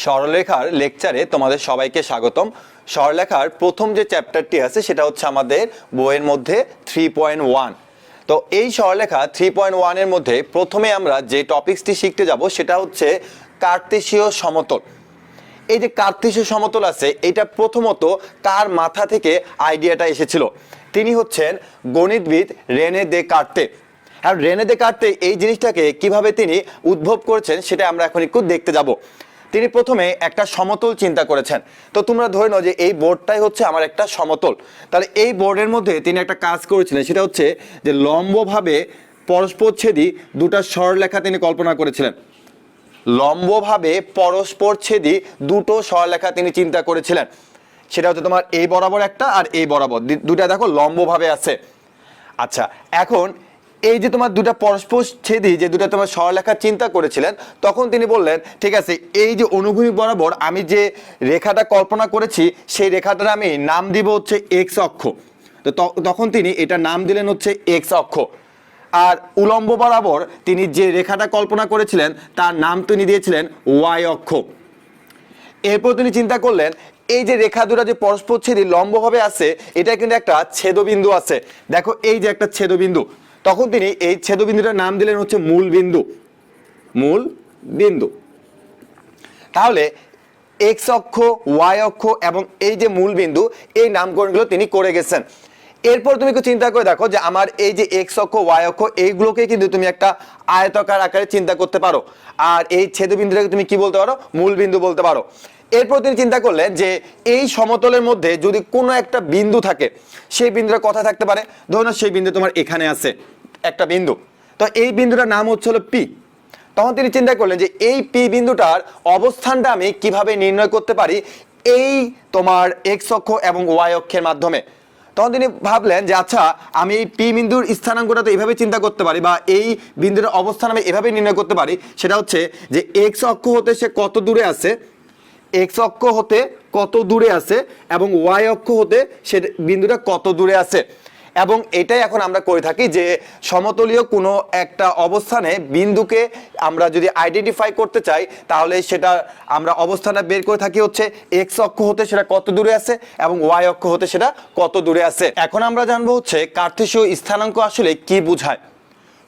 সরলরেখার লেকচারে তোমাদের সবাইকে স্বাগতম। সরলরেখার প্রথম যে চ্যাপ্টারটি আছে সেটা হচ্ছে আমাদের বইয়ের মধ্যে 3.1। তো এই সরলরেখা 3.1 এর মধ্যে প্রথমে আমরা যে টপিকসটি শিখতে যাব সেটা হচ্ছে কার্তেশীয় সমতল। এই যে কার্তেশীয় সমতল আছে এটা প্রথমত কার মাথা থেকে আইডিয়াটা এসেছিল? তিনি হচ্ছেন গণিতবিদ রেনে দেকার্তে। আর রেনে দেকার্তে এই জিনিসটাকে কিভাবে তিনি উদ্ভব করেছেন সেটা আমরা এখন একটু দেখতে যাব। তিনি প্রথমে একটা সমতল চিন্তা করেছেন। তো তোমরা ধরে নাও যে এই বোর্ডটাই হচ্ছে আমার একটা সমতল। তাহলে এই বোর্ডের মধ্যে তিনি একটা কাজ করেছিলেন, সেটা হচ্ছে যে লম্বভাবে পরস্পরছেদী দুটো সরলরেখা তিনি কল্পনা করেছিলেন। লম্বভাবে পরস্পরছেদী দুটো সরলরেখা তিনি চিন্তা করেছিলেন। সেটা হচ্ছে তোমার এই বরাবর একটা আর এই বরাবর দুটা দেখো লম্বভাবে আছে। আচ্ছা, এখন এই যে তোমার দুটা পরস্পরছেদী যে দুটা তোমার সরলরেখা চিন্তা করেছিলেন, তখন তিনি বললেন ঠিক আছে, এই যে অনুভূমিক বরাবর আমি যে রেখাটা কল্পনা করেছি সেই রেখাটার আমি নাম দিব হচ্ছে এক্স অক্ষ। তো তখন তিনি এটা নাম দিলেন হচ্ছে এক্স অক্ষ। আর উলম্ব বরাবর তিনি যে রেখাটা কল্পনা করেছিলেন তার নাম তিনি দিয়েছিলেন ওয়াই অক্ষ। এরপর তিনি চিন্তা করলেন এই যে রেখা দুটো যে পরস্পরছেদী লম্বভাবে আছে এটা কিন্তু একটা ছেদবিন্দু আছে। দেখো এই যে একটা ছেদবিন্দু, তখন তিনি এই ছেদবিন্দুটার নাম দিলেন হচ্ছে মূল বিন্দু। মূল বিন্দু। তাহলে এক্স অক্ষ, ওয়াই অক্ষ এবং এই যে মূল বিন্দু, এই নামকরণগুলো তিনি করে গেছেন। এরপর তুমি একটু চিন্তা করে দেখো যে আমার এই যে এক্স অক্ষ, ওয়াই অক্ষ, এইগুলোকে কিন্তু তুমি একটা আয়তাকার আকারে চিন্তা করতে পারো। আর এই ছেদবিন্দুটাকে তুমি কি বলতে পারো? মূল বিন্দু বলতে পারো। এরপর তিনি চিন্তা করলেন যে এই সমতলের মধ্যে যদি কোনো একটা বিন্দু থাকে, সেই বিন্দুটা কোথায় থাকতে পারে? ধরো না সেই বিন্দু তোমার এখানে আছে একটা বিন্দু, তো এই বিন্দুটার নাম হচ্ছে হলো পি। তখন তিনি চিন্তা করলেন যে এই পি বিন্দুটার অবস্থানটা আমি কিভাবে নির্ণয় করতে পারি এই তোমার এক্স অক্ষ এবং ওয়াই অক্ষের মাধ্যমে। তখন তিনি ভাবলেন যে আচ্ছা, আমি এই পি বিন্দুর স্থানাঙ্কটা তো এভাবে চিন্তা করতে পারি, বা এই বিন্দুর অবস্থান আমি এভাবে নির্ণয় করতে পারি। সেটা হচ্ছে যে এক্স অক্ষ হতে সে কত দূরে আছে, এক্স অক্ষ হতে কত দূরে আছে এবং ওয়াই অক্ষ হতে সে বিন্দুটা কত দূরে আছে। এবং এটাই এখন আমরা করে থাকি যে সমতলীয় কোনো একটা অবস্থানে বিন্দুকে আমরা যদি আইডেন্টিফাই করতে চাই তাহলে সেটা আমরা অবস্থানটা বের করে থাকি হচ্ছে এক্স অক্ষ হতে সেটা কত দূরে আছে এবং ওয়াই অক্ষ হতে সেটা কত দূরে আছে। এখন আমরা জানবো হচ্ছে কার্তেশীয় স্থানাঙ্ক আসলে কি বোঝায়।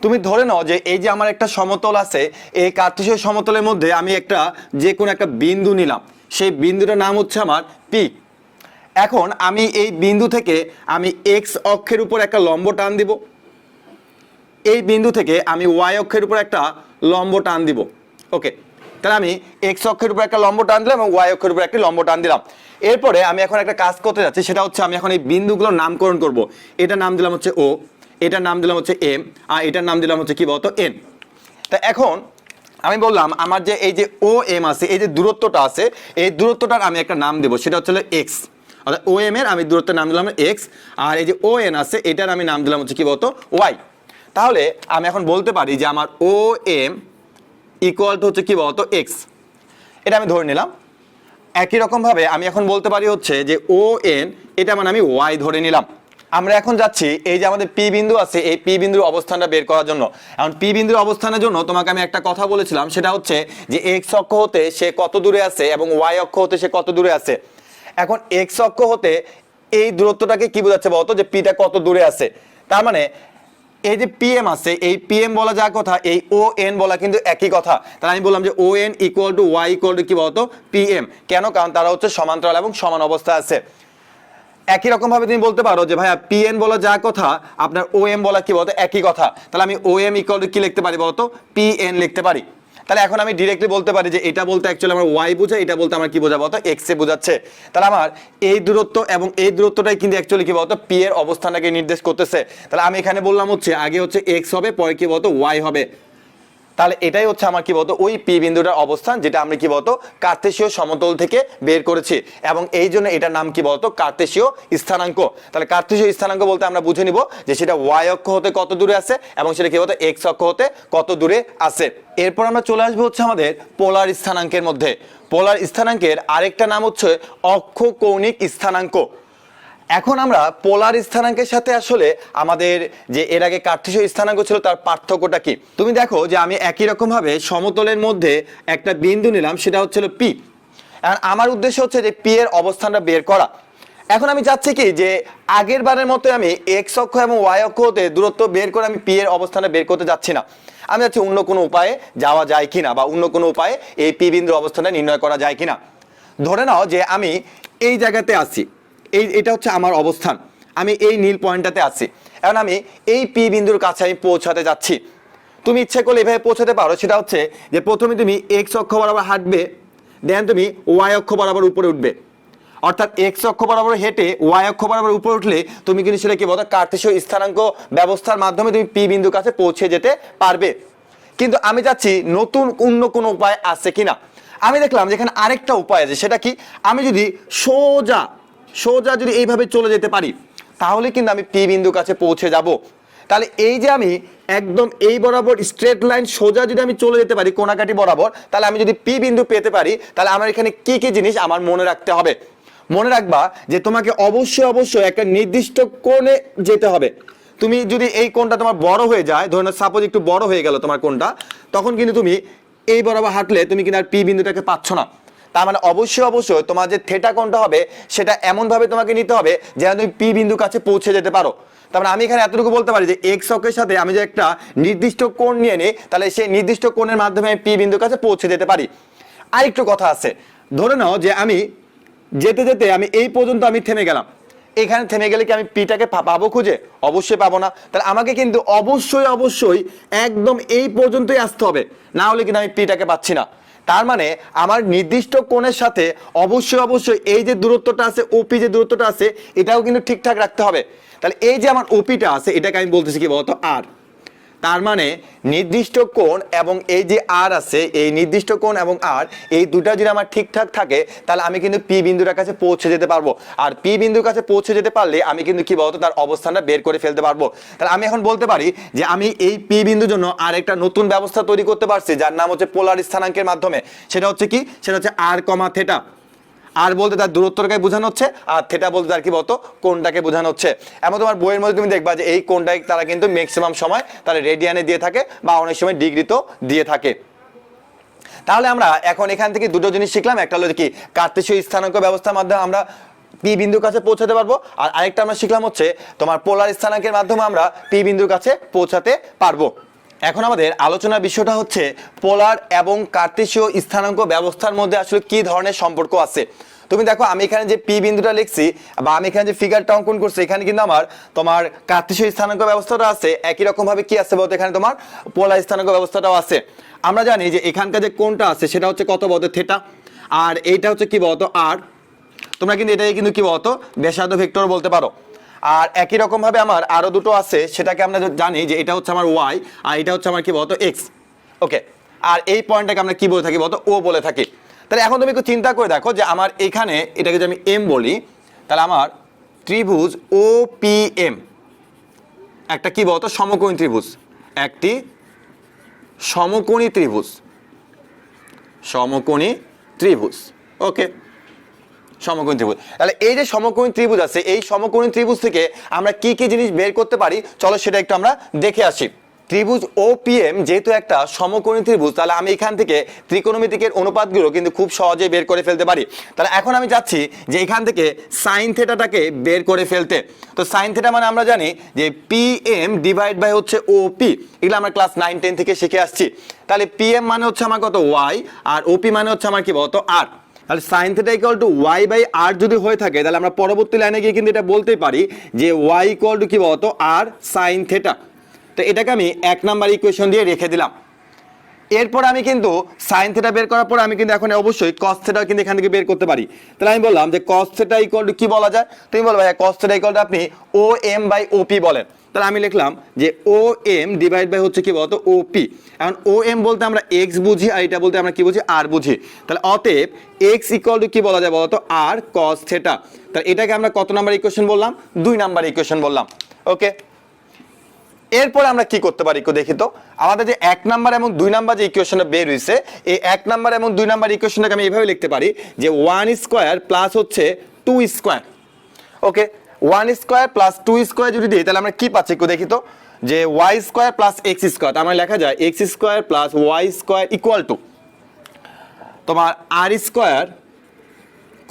তুমি ধরে নাও যে এই যে আমার একটা সমতল আছে, এই কার্তেশীয় সমতলের মধ্যে আমি একটা যে কোনো একটা বিন্দু নিলাম, সেই বিন্দুটার নাম হচ্ছে আমার পি। এখন আমি এই বিন্দু থেকে আমি এক্স অক্ষের উপর একটা লম্ব টান দিব, এই বিন্দু থেকে আমি ওয়াই অক্ষের উপর একটা লম্ব টান দিব। ওকে, তাহলে আমি এক্স অক্ষের উপর একটা লম্ব টান দিলাম এবং ওয়াই অক্ষের উপর একটা লম্ব টান দিলাম। এরপরে আমি এখন একটা কাজ করতে যাচ্ছি, সেটা হচ্ছে আমি এখন এই বিন্দুগুলোর নামকরণ করব। এটার নাম দিলাম হচ্ছে ও, এটার নাম দিলাম হচ্ছে এম, আর এটার নাম দিলাম হচ্ছে কি বলতো এন। তা এখন আমি বললাম আমার যে এই যে ও এম আছে, এই যে দূরত্বটা আছে, এই দূরত্বটার আমি একটা নাম দেবো, সেটা হচ্ছে এক্স। অর্থাৎ ও এম এর আমি দূরত্বের নাম দিলাম এক্স, আর এই যে ও এন আছে এটার আমি নাম দিলাম হচ্ছে কি বলতো ওয়াই। তাহলে আমি এখন বলতে পারি যে আমার ও এম ইকুয়াল টু হচ্ছে কি বলতো এক্স, এটা আমি ধরে নিলাম। একই রকমভাবে আমি এখন বলতে পারি হচ্ছে যে ও এন, এটা মানে আমি ওয়াই ধরে নিলাম। আমরা এখন যাচ্ছি এই যে আমাদের পি বিন্দু আছে, এই পি বিন্দুর অবস্থানটা বের করার জন্য। এখন পি বিন্দুর অবস্থানের জন্য তোমাকে আমি একটা কথা বলেছিলাম, সেটা হচ্ছে যে এক্স অক্ষ হতে সে কত দূরে আছে এবং ওয়াই অক্ষ হতে সে কত দূরে আছে। এখন এক্স অক্ষ হতে এই দূরত্বটাকে কি বোঝাচ্ছে বলতো, যে পিটা কত দূরে আছে। তার মানে এই যে পিএম আছে, এই পিএম বলা যা কথা, এই ও এন বলা কিন্তু একই কথা। তাহলে আমি বললাম যে O N equal to Y equal to কি বলতো পিএম। কেন? কারণ তারা হচ্ছে সমান্তরাল এবং সমান অবস্থায় আছে। একই রকম ভাবে তুমি বলতে পারো যে ভাইয়া পিএন বলা যা কথা, আপনার ও এম বলা কি বলতো একই কথা। তাহলে আমি ও এম ইকুয়াল টু কি লিখতে পারি বলতো পিএন লিখতে পারি। তাহলে এখন আমি ডিরেক্টলি বলতে পারি যে এটা বলতে অ্যাকচুয়ালি আমার ওয়াই বোঝায়, এটা বলতে আমার কি বোঝাবো বলতো এক্স এ বোঝাচ্ছে। তাহলে আমার এই দূরত্ব এবং এই দূরত্বটাই কিন্তু অ্যাকচুয়ালি কি বলতো পি এর অবস্থানটাকে নির্দেশ করতেছে। তাহলে আমি এখানে বললাম হচ্ছে আগে হচ্ছে এক্স হবে, পরে কি বলতো ওয়াই হবে। তাহলে এটাই হচ্ছে আমার কি বলতো ওই পি বিন্দুটার অবস্থান, যেটা আমরা কি বলতো কার্তেশীয় সমতল থেকে বের করেছি, এবং এই জন্য এটার নাম কি বলতো কার্তেশীয় স্থানাঙ্ক। তাহলে কার্তেশীয় স্থানাঙ্ক বলতে আমরা বুঝে নিব যে সেটা ওয়াই অক্ষ হতে কত দূরে আছে এবং সেটা কি বলতো এক্স অক্ষ হতে কত দূরে আছে। এরপর আমরা চলে আসবো হচ্ছে আমাদের পোলার স্থানাঙ্কের মধ্যে। পোলার স্থানাঙ্কের আরেকটা নাম হচ্ছে অক্ষ কৌণিক স্থানাঙ্ক। এখন আমরা পোলার স্থানাঙ্কের সাথে আসলে আমাদের যে এর আগে কার্তেশীয় স্থানাঙ্ক ছিল তার পার্থক্যটা কি। তুমি দেখো যে আমি একই রকম ভাবে সমতলের মধ্যে একটা বিন্দু নিলাম, সেটা হচ্ছিল পি। আর আমার উদ্দেশ্য হচ্ছে যে পি এর অবস্থানটা বের করা। এখন আমি চাচ্ছি কি যে আগের বারের মতো আমি এক্স অক্ষ এবং ওয়াই অক্ষ হতে দূরত্ব বের করে আমি পি এর অবস্থানটা বের করতে যাচ্ছি না। আমি যাচ্ছি অন্য কোনো উপায়ে যাওয়া যায় কিনা বা অন্য কোনো উপায়ে এই পি বিন্দুর অবস্থানটা নির্ণয় করা যায় কিনা। ধরে নাও যে আমি এই জায়গাতে আছি, এটা হচ্ছে আমার অবস্থান, আমি এই নীল পয়েন্টটাতে আছি। এখন আমি এই পি বিন্দুর কাছে আমি পৌঁছাতে যাচ্ছি। তুমি ইচ্ছে করলে এভাবে পৌঁছাতে পারো, সেটা হচ্ছে যে প্রথমে তুমি এক্স অক্ষ বরাবর হাঁটবে, দেন তুমি ওয়াই অক্ষ বরাবর উপরে উঠবে। অর্থাৎ এক্স অক্ষ বরাবর হেঁটে ওয়াই অক্ষ বরাবর উপরে উঠলে তুমি কিন্তু সেটা কি বলতো কার্টেসীয় স্থানাঙ্ক ব্যবস্থার মাধ্যমে তুমি পি বিন্দুর কাছে পৌঁছে যেতে পারবে। কিন্তু আমি চাচ্ছি নতুন অন্য কোনো উপায় আছে কিনা। আমি দেখলাম যেখানে আরেকটা উপায় আছে, সেটা কি আমি যদি সোজা সোজা যদি এইভাবে চলে যেতে পারি তাহলে কিন্তু আমি পি বিন্দুর কাছে পৌঁছে যাব। তাহলে এই যে আমি একদম এই বরাবর স্ট্রেট লাইন সোজা যদি আমি চলে যেতে পারি কোণাকাটি বরাবর, তাহলে আমি যদি পি বিন্দু পেতে পারি, তাহলে আমার এখানে কি কি জিনিস আমার মনে রাখতে হবে। মনে রাখবা যে তোমাকে অবশ্যই অবশ্যই একটা নির্দিষ্ট কোণে যেতে হবে। তুমি যদি এই কোণটা তোমার বড় হয়ে যায়, ধরুন সাপোজ একটু বড় হয়ে গেল তোমার কোণটা, তখন কিন্তু তুমি এই বরাবর হাঁটলে তুমি কিন্তু আর পি বিন্দুটাকে পাচ্ছ না। তার মানে অবশ্যই অবশ্যই তোমার যে থেটা কোণটা হবে সেটা এমনভাবে তোমাকে নিতে হবে যেন তুমি পি বিন্দুর কাছে পৌঁছে যেতে পারো। তার মানে আমি এখানে এতটুকু বলতে পারি যে এক্স অক্ষের সাথে আমি যে একটা নির্দিষ্ট কোণ নিয়ে নিই, তাহলে সেই নির্দিষ্ট কোণের মাধ্যমে আমি পি বিন্দুর কাছে পৌঁছে যেতে পারি। আরেকটু কথা আছে, ধরে নাও যে আমি যেতে যেতে আমি এই পর্যন্ত আমি থেমে গেলাম, এখানে থেমে গেলে কি আমি পিটাকে পাবো খুঁজে? অবশ্যই পাবো না। তাহলে আমাকে কিন্তু অবশ্যই অবশ্যই একদম এই পর্যন্তই আসতে হবে, না হলে কিন্তু আমি পিটাকে পাচ্ছি না। তার মানে আমার নির্দিষ্ট কোণের সাথে অবশ্যই অবশ্যই এই যে দূরত্বটা আছে, ওপি যে দূরত্বটা আছে, এটাও কিন্তু ঠিকঠাক রাখতে হবে। তাহলে এই যে আমার ওপিটা আছে এটাকে আমি বলতেছি কি বলতো আর। তার মানে নির্দিষ্ট কোণ এবং এই যে আর আছে, এই নির্দিষ্ট কোণ এবং আর এই দুটা যদি আমার ঠিকঠাক থাকে তাহলে আমি কিন্তু পি বিন্দুর কাছে পৌঁছে যেতে পারবো। আর পি বিন্দুর কাছে পৌঁছে যেতে পারলে আমি কিন্তু কি বলতো তার অবস্থানটা বের করে ফেলতে পারবো। তাহলে আমি এখন বলতে পারি যে আমি এই পি বিন্দুর জন্য আর একটা নতুন ব্যবস্থা তৈরি করতে পারছি, যার নাম হচ্ছে পোলার স্থানাঙ্কের মাধ্যমে। সেটা হচ্ছে কি, সেটা হচ্ছে আর কমা থেটা। আর বলতে তার দূরত্বটাকে বোঝানো হচ্ছে, আর থেটা বলতে তার কি বলতো কোণটাকে বোঝানো হচ্ছে। এমন তোমার বইয়ের মধ্যে তুমি দেখবা যে এই কোণটাকে তারা কিন্তু ম্যাক্সিমাম সময় তারা রেডিয়ানে দিয়ে থাকে বা অনেক সময় ডিগ্রিতেও দিয়ে থাকে। তাহলে আমরা এখন এখান থেকে দুটো জিনিস শিখলাম, একটা হলো কি কার্তেশীয় স্থানাঙ্ক ব্যবস্থার মাধ্যমে আমরা পি বিন্দুর কাছে পৌঁছাতে পারবো, আর আরেকটা আমরা শিখলাম হচ্ছে তোমার পোলার স্থানাঙ্কের মাধ্যমে আমরা পি বিন্দুর কাছে পৌঁছাতে পারবো। এখন আমাদের আলোচনার বিষয়টা হচ্ছে পোলার এবং কার্তেশীয় স্থানাঙ্ক ব্যবস্থার মধ্যে আসলে কি ধরনের সম্পর্ক আছে। তুমি দেখো আমি এখানে যে পি বিন্দুটা লিখছি বা আমি এখানে যে ফিগারটা অঙ্কন করছি, এখানে কিন্তু আমার তোমার কার্তেশীয় স্থানাঙ্ক ব্যবস্থাটা আছে, একই রকম ভাবে কি আছে বলতো এখানে তোমার পোলার স্থানাঙ্ক ব্যবস্থাটাও আছে। আমরা জানি যে এখানকার যে কোণটা আছে সেটা হচ্ছে কত বলতো থেটা, আর এইটা হচ্ছে কি বলতো আর। তোমরা কিন্তু এটাকে কিন্তু কি বলতো ব্যাসার্ধ ভেক্টর বলতে পারো। আর একই রকম ভাবে আমার আরো দুটো আছে, সেটাকে আমরা জানি যে এটা হচ্ছে আমার ওয়াই আর এটা হচ্ছে আমার কি বলতো এক্স। ওকে, আর এই পয়েন্টটাকে আমরা কি বলে থাকি বলতো ও বলে থাকি। তাহলে এখন তুমি একটু চিন্তা করে দেখো যে আমার এখানে এটাকে যদি আমি এম বলি, তাহলে আমার ত্রিভুজ ও পি এম একটা কি বলতো সমকোণী ত্রিভুজ, একটি সমকোণী ত্রিভুজ, সমকোণী ত্রিভুজ। ওকে, সমকোণী ত্রিভুজ। তাহলে এই যে সমকোণী ত্রিভুজ আছে, এই সমকোণী ত্রিভুজ থেকে আমরা কি কি জিনিস বের করতে পারি চলো সেটা একটু আমরা দেখে আসি। ত্রিভুজ ওপিএম যেহেতু একটা সমকোণী ত্রিভুজ, তাহলে আমি এখান থেকে ত্রিকোণমিতিকের অনুপাতগুলো কিন্তু খুব সহজে বের করে ফেলতে পারি। তাহলে এখন আমি যাচ্ছি যে এখান থেকে সাইন থেটাটাকে বের করে ফেলতে। তো সাইন থেটা মানে আমরা জানি যে পিএম ডিভাইড বাই হচ্ছে ওপি, এগুলো আমরা ক্লাস 9-10 থেকে শিখে আসছি। তাহলে পিএম মানে হচ্ছে আমার কত ওয়াই, আর ওপি মানে হচ্ছে আমার কি বলতো আর। তাহলে sine theta equal to y by r যদি হয়ে থাকে, তাহলে আমরা পরবর্তী লাইনে গিয়ে কিন্তু এটা বলতেই পারি যে ওয়াই ইকুয়াল টু কি বলতো আর সাইন থেটা। তো এটাকে আমি 1 নাম্বার ইকুয়েশন দিয়ে রেখে দিলাম। এরপর আমি কিন্তু সাইন থেটা বের করার পর আমি কিন্তু এখন অবশ্যই কস থেটা কিন্তু এখান থেকে বের করতে পারি। তাহলে আমি বললাম যে কস থেটা ইকুয়াল টু কি বলা যায়, তুমি বলবে ভাই কস থেটা ইকুয়াল টু আপনি ও এম বাই ওপি বলেন। তাহলে আমি লিখলাম যে ও এম ডিভাইড বাই হচ্ছে কি বলতো ওপি। এখন ও এম বলতে আমরা এক্স বুঝি, আর এটা বলতে আমরা কি বুঝি আর বুঝি। তাহলে অতএব এক্স ইকুয়াল টু কি বলা যায় বলতো আর কস থেটা। তাহলে এটাকে আমরা কত নাম্বার ইকুয়েশন বললাম? 2 নাম্বার ইকুয়েশন বললাম। ওকে, এরপর আমরা কি করতে পারি একটু দেখি তো। আমাদের যে 1 নাম্বার এবং 2 নাম্বার যে ইকুয়েশনটা বের হইছে, এই 1 নাম্বার এবং 2 নাম্বার ইকুয়েশনটাকে আমি এইভাবে লিখতে পারি যে 1 স্কয়ার প্লাস হচ্ছে 2 স্কয়ার। ওকে, 1 স্কয়ার প্লাস 2 স্কয়ার যদি দিই তাহলে আমরা কি পাচ্ছি একটু দেখি তো, যে y square plus x square. আমার লেখা যায় x square plus y square equal to তোমার r square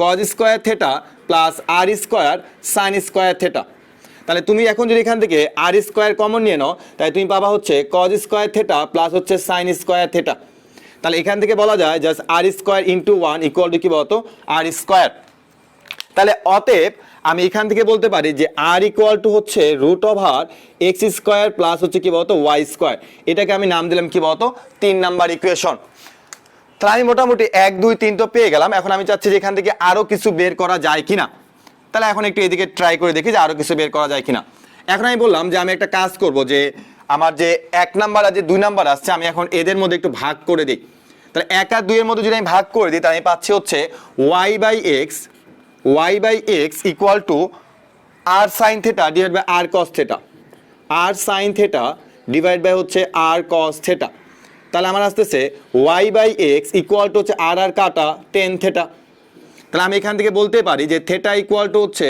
cos square theta plus r square sine square theta. তাহলে তুমি এখন যদি এখান থেকে আর স্কোয়ার কমন নিয়ে নাও, তাহলে তুমি পাবা হচ্ছে কজ স্কোয়ার থেটা প্লাস হচ্ছে সাইন স্কোয়ার থেটা। তাহলে এখান থেকে বলা যায় just r square into 1 equal to কি বলতো আর স্কোয়ার। তাহলে অতএব আমি এখান থেকে বলতে পারি যে আর ইকুয়াল টু হচ্ছে root over x square plus হচ্ছে কি বলতো ওয়াই স্কোয়ার। এটাকে আমি নাম দিলাম কি বলতো 3 নাম্বার ইকুয়েশন। তাহলে আমি মোটামুটি 1 2 3 তো পেয়ে গেলাম। এখন আমি চাচ্ছি যে এখান থেকে আরো কিছু বের করা যায় কিনা। তাহলে এখন একটু এদিকে ট্রাই করে দেখি যে আরো কিছু বের করা যায় কিনা। এখন আমি বললাম যে আমি একটা কাজ করব যে আমার যে 1 নাম্বার আর যে 2 নাম্বার আসছে আমি এখন এদের মধ্যে একটু ভাগ করে দিই। তাহলে 1 আর 2 এর মধ্যে যদি আমি ভাগ করে দিই তাহলে আমি পাচ্ছি হচ্ছে y by x equal to r sine theta divide by r cos theta, r sine theta divide by হচ্ছে আর কস থেটা। তাহলে আমার আসতেছে y by x equal to হচ্ছে আর আর কাটা টেন থেটা। তাহলে আমি এখান থেকে বলতে পারি যে থেটা ইকুয়াল টু হচ্ছে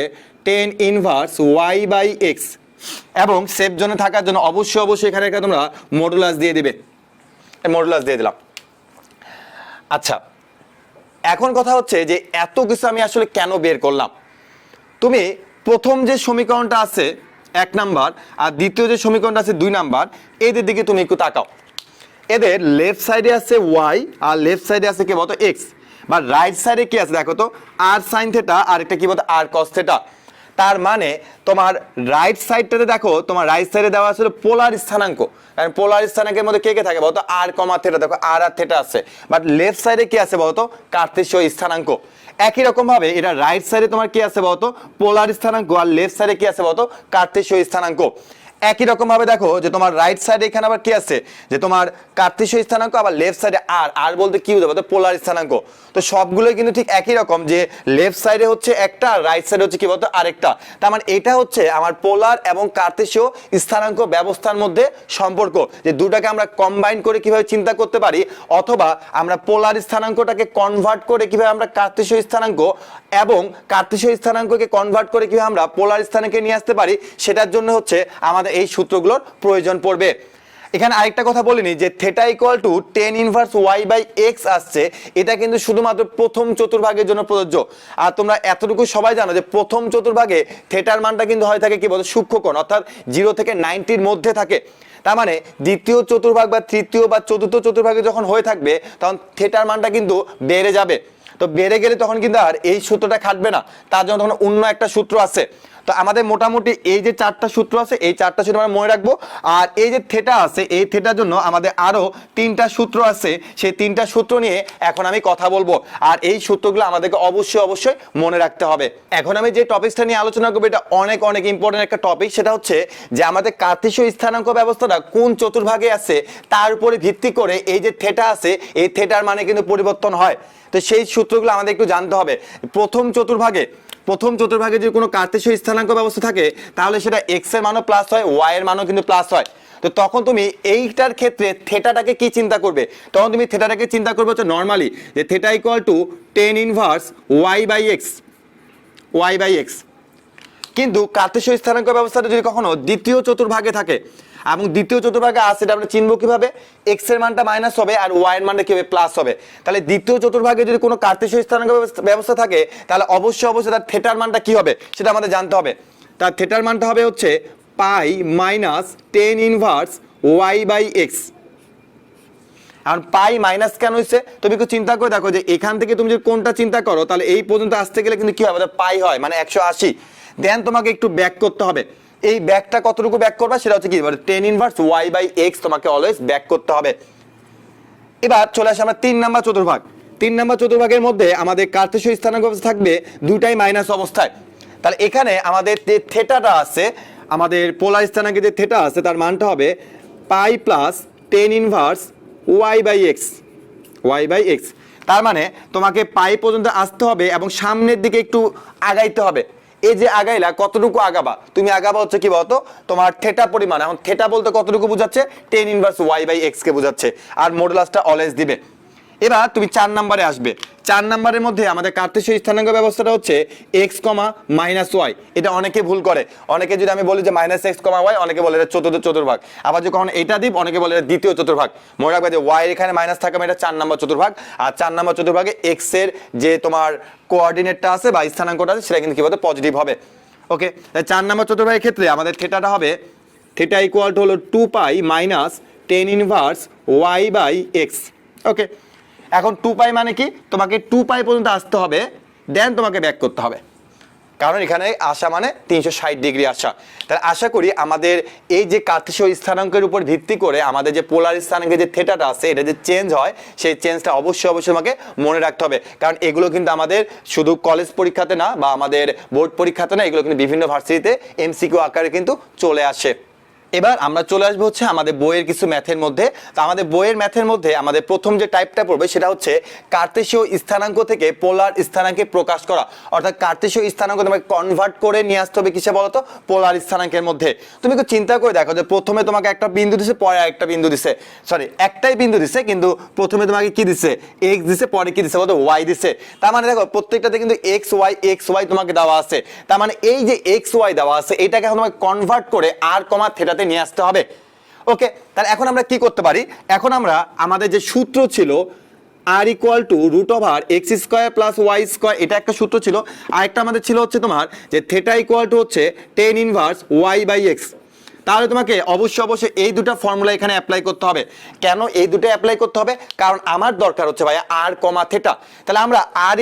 tan inverse y by x, এবং সেফ জোনে থাকার জন্য অবশ্যই এখানে একটা তোমরা মডুলাস দিয়ে দিবে। মডুলাস দিয়ে দিলাম। আচ্ছা, এখন কথা হচ্ছে যে এত কিছু আমি আসলে কেন বের করলাম। তুমি প্রথম যে সমীকরণটা আছে 1 নাম্বার আর দ্বিতীয় যে সমীকরণটা আছে 2 নাম্বার, এদের দিকে তুমি একটু তাকাও। এদের লেফট সাইডে আছে y আর লেফট সাইডে আছে কি বলতো x, বা রাইট সাইডে কি আছে দেখো তো আর সাইন থেটা আর একটা কি বলতো আর কস থেটা। তার মানে তোমার রাইট সাইডটাতে দেখো, তোমার রাইট সাইডে দেওয়া আছে পোলার স্থানাঙ্ক, কারণ পোলার স্থানাঙ্কের মধ্যে কে কে থাকে বলতো আর কমা থেটা, দেখো আর আর থেটা আছে। বাট লেফট সাইডে কি আছে বলতো কার্তেশীয় স্থানাঙ্ক। একই রকম ভাবে এটা রাইট সাইডে তোমার কি আছে বলতো পোলার স্থানাঙ্ক, আর লেফট সাইডে কি আছে বলতো কার্তেশীয় স্থানাঙ্ক। একই রকম ভাবে দেখো যে তোমার রাইট সাইডে এখানে আবার কি আছে যে তোমার কার্তেশীয় স্থানাঙ্ক, আবার লেফট সাইডে আর আর বলতে কি বোঝাবো তো পোলার স্থানাঙ্ক। তো সবগুলোই কিন্তু ঠিক একই রকম, যে লেফট সাইডে হচ্ছে একটা আর রাইট সাইডে হচ্ছে কি বলতো আরেকটা। তার মানে এটা হচ্ছে আমার পোলার এবং কার্তেশীয় স্থানাঙ্ক ব্যবস্থার মধ্যে সম্পর্ক, যে দুটাকে আমরা কম্বাইন করে কিভাবে চিন্তা করতে পারি, অথবা আমরা পোলার স্থানাঙ্কটাকে কনভার্ট করে কিভাবে আমরা কার্তেশীয় স্থানাঙ্ক এবং কার্তেশীয় স্থানাঙ্ককে কনভার্ট করে কিভাবে আমরা পোলার স্থানাঙ্কে নিয়ে আসতে পারি, সেটার জন্য হচ্ছে আমাদের এই সূত্রগুলোর প্রয়োজন পড়বে। এখানে আরেকটা কথা বলিনি যে theta equal to tan inverse y by x আসছে, এটা কিন্তু শুধুমাত্র প্রথম চতুর্ভাগের জন্য প্রযোজ্য। আর তোমরা এতটুকু সবাই জানো যে প্রথম চতুর্ভাগে থেটার মানটা কিন্তু হয়ে থাকে কি বলতো সূক্ষ্মকোণ, অর্থাৎ 0 থেকে 90 মধ্যে থাকে। তার মানে দ্বিতীয় চতুর্ভাগ বা তৃতীয় বা চতুর্থ চতুর্ভাগে যখন হয়ে থাকবে তখন থেটার মানটা কিন্তু বেড়ে যাবে। তো বেড়ে গেলে তখন কিন্তু আর এই সূত্রটা খাটবে না, তার জন্য তখন অন্য একটা সূত্র আছে। তো আমাদের মোটামুটি এই যে 4টা সূত্র আছে, এই 4টা সূত্র আমরা মনে রাখবো। আর এই যে থেটা আছে, এই থেটার জন্য আমাদের আরো 3টা সূত্র আছে, সেই 3টা সূত্র নিয়ে এখন আমি কথা বলবো। আর এই সূত্রগুলো আমাদেরকে অবশ্যই মনে রাখতে হবে। এখন আমি যে টপিকটা নিয়ে আলোচনা করবো এটা অনেক ইম্পর্টেন্ট একটা টপিক, সেটা হচ্ছে যে আমাদের কার্তেশীয় স্থানাঙ্ক ব্যবস্থাটা কোন চতুর্ভাগে আছে তার উপরে ভিত্তি করে এই যে থেটা আছে, এই থেটার মানে কিন্তু পরিবর্তন হয়। তো সেই সূত্রগুলো আমাদের একটু জানতে হবে। প্রথম চতুর্ভাগে যদি কোনো কার্তেশীয় স্থানাঙ্ক ব্যবস্থা থাকে তাহলে সেটা x এর মানও প্লাস হয়, y এর মানও কিন্তু প্লাস হয়। তো তখন তুমি এইটার ক্ষেত্রে থেটাটাকে কি চিন্তা করবে, তখন তুমি থেটাটাকে চিন্তা করবে হচ্ছে নর্মালি যে theta equal to tan inverse y by x. কিন্তু কার্তেশীয় স্থানাঙ্ক ব্যবস্থাটা যদি কখনো দ্বিতীয় চতুর্ভাগে থাকে এবং দ্বিতীয় চতুর্ভাগে আছে, এটা আমরা চিনবো কিভাবে, x এর মানটা মাইনাস হবে আর y এর মানটা কিভাবে প্লাস হবে। তাহলে দ্বিতীয় চতুর্ভাগে যদি কোনো কার্তেশীয় স্থানাঙ্ক ব্যবস্থা থাকে তাহলে অবশ্যই তার থেটার মানটা কি হবে সেটা আমাদের জানতে হবে। তার থেটার মানটা হবে হচ্ছে pi minus tan inverse y by x. এখন পাই মাইনাস কেন হয়েছে তুমি একটু চিন্তা করে দেখো, যে এখান থেকে তুমি যদি কোনটা চিন্তা করো তাহলে এই পর্যন্ত আসতে গেলে কিন্তু কি হবে পাই হয় মানে 180। দেন তোমাকে একটু ব্যাক করতে হবে। এই ব্যাকটা কতটুকু ব্যাক করবা সেটা হচ্ছে কি tan inverse y by x তোমাকে অলওয়েজ ব্যাক করতে হবে। এবার চলে আসে আমরা 3 নাম্বার চতুর্ভাগ। 3 নাম্বার চতুর্ভাগের মধ্যে আমাদের কার্তেশীয় স্থানাঙ্ক ব্যবস্থা থাকবে দুটাই মাইনাস অবস্থায়। তাহলে এখানে আমাদের যে থেটাটা আছে, আমাদের পোলার স্থানাঙ্কে যে থেটা আছে তার মানটা হবে pi plus tan inverse y by x. তার মানে তোমাকে পাই পর্যন্ত আসতে হবে এবং সামনের দিকে একটু আগাইতে হবে। এই যে আগাইলা কতটুকু আগাবা, তুমি আগাবা হচ্ছে কি বলতো তোমার থেটা পরিমাণ। এখন থেটা বলতে কতটুকু বোঝাচ্ছে, tan inverse y by x কে বোঝাচ্ছে, আর মডুলাসটা অলওয়েজ দিবে। এবার তুমি 4 নম্বরে আসবে। 4 নম্বরের মধ্যে আমাদের কার্তেশীয় স্থানাঙ্ক ব্যবস্থাটা হচ্ছে x, -y। এটা অনেকে ভুল করে, অনেকে যদি আমি বলি যে -x, y, অনেকে বলে এটা চতুর্থ চতুর্ভাগ, আবার যখন এটা দিব অনেকে বলে এটা দ্বিতীয় চতুর্ভাগ। মনে রাখবে যে y এর এখানে মাইনাস থাকা মানে এটা 4 নম্বর চতুর্ভাগ, আর 4 নম্বর চতুর্ভাগে x এর যে তোমার কোঅর্ডিনেটটা আছে বা স্থানাঙ্কটা আছে সেটা কিন্তু কি বলতে পজিটিভ হবে। ওকে, তাই 4 নম্বর চতুর্ভাগের ক্ষেত্রে আমাদের থিটাটা হবে থিটা ইকুয়াল টু হলো 2π - tan ইনভার্স y/x। ওকে, এখন 2π মানে কি, তোমাকে 2π পর্যন্ত আসতে হবে, দেন তোমাকে ব্যাক করতে হবে, কারণ এখানে আসা মানে 360 ডিগ্রি আসা। তাহলে আশা করি আমাদের এই যে কার্তেশীয় স্থানাঙ্কের উপর ভিত্তি করে আমাদের যে পোলার স্থানাঙ্কের যে থিটাটা আছে এটা যে চেঞ্জ হয়, সেই চেঞ্জটা অবশ্যই তোমাকে মনে রাখতে হবে, কারণ এগুলো কিন্তু আমাদের শুধু কলেজ পরীক্ষাতে না বা আমাদের বোর্ড পরীক্ষাতে না, এগুলো কিন্তু বিভিন্ন ভার্সিটিতে এমসিকিউ আকারে কিন্তু চলে আসে। এবার আমরা চলে আসবো হচ্ছে আমাদের বইয়ের কিছু ম্যাথের মধ্যে। তো আমাদের বইয়ের ম্যাথের মধ্যে আমাদের প্রথম যে টাইপটা পড়বে সেটা হচ্ছে কার্তেশীয় স্থানাঙ্ক থেকে পোলার স্থানাঙ্কে প্রকাশ করা, অর্থাৎ কার্তেশীয় স্থানাঙ্ক তোমাকে কনভার্ট করে নিয়ে আসতে হবে কিসে বলতো, পোলার স্থানাঙ্কের মধ্যে। তুমি একটু চিন্তা করে দেখো যে প্রথমে তোমাকে একটা বিন্দু দিছে, পরে একটা বিন্দু দিছে, সরি একটাই বিন্দু দিছে, কিন্তু প্রথমে তোমাকে কি দিছে, x দিছে, পরে কি দিছে বলতো, y দিছে। তার মানে দেখো প্রত্যেকটাতে কিন্তু x y তোমাকে দেওয়া আছে। তার মানে এই যে x y দেওয়া আছে এটাকে এখন তোমাকে কনভার্ট করে r, থিটাতে নিয়ে আসতে হবে। ওকে, তাহলে এখন আমরা কি করতে পারি, এখন আমরা আমাদের যে সূত্র ছিল r = x² + y², এটা একটা সূত্র ছিল। আরেকটা আমাদের ছিল হচ্ছে তোমার যে থিটা ইকুয়াল টু হচ্ছে tan ইনভার্স y/x। তাহলে তোমাকে অবশ্যই এই দুটো ফর্মুলা এখানে অ্যাপ্লাই করতে হবে। কেন এই দুটো অ্যাপ্লাই করতে হবে, কারণ আমার দরকার হচ্ছে ভাইয়া r, থিটা। তাহলে আমরা r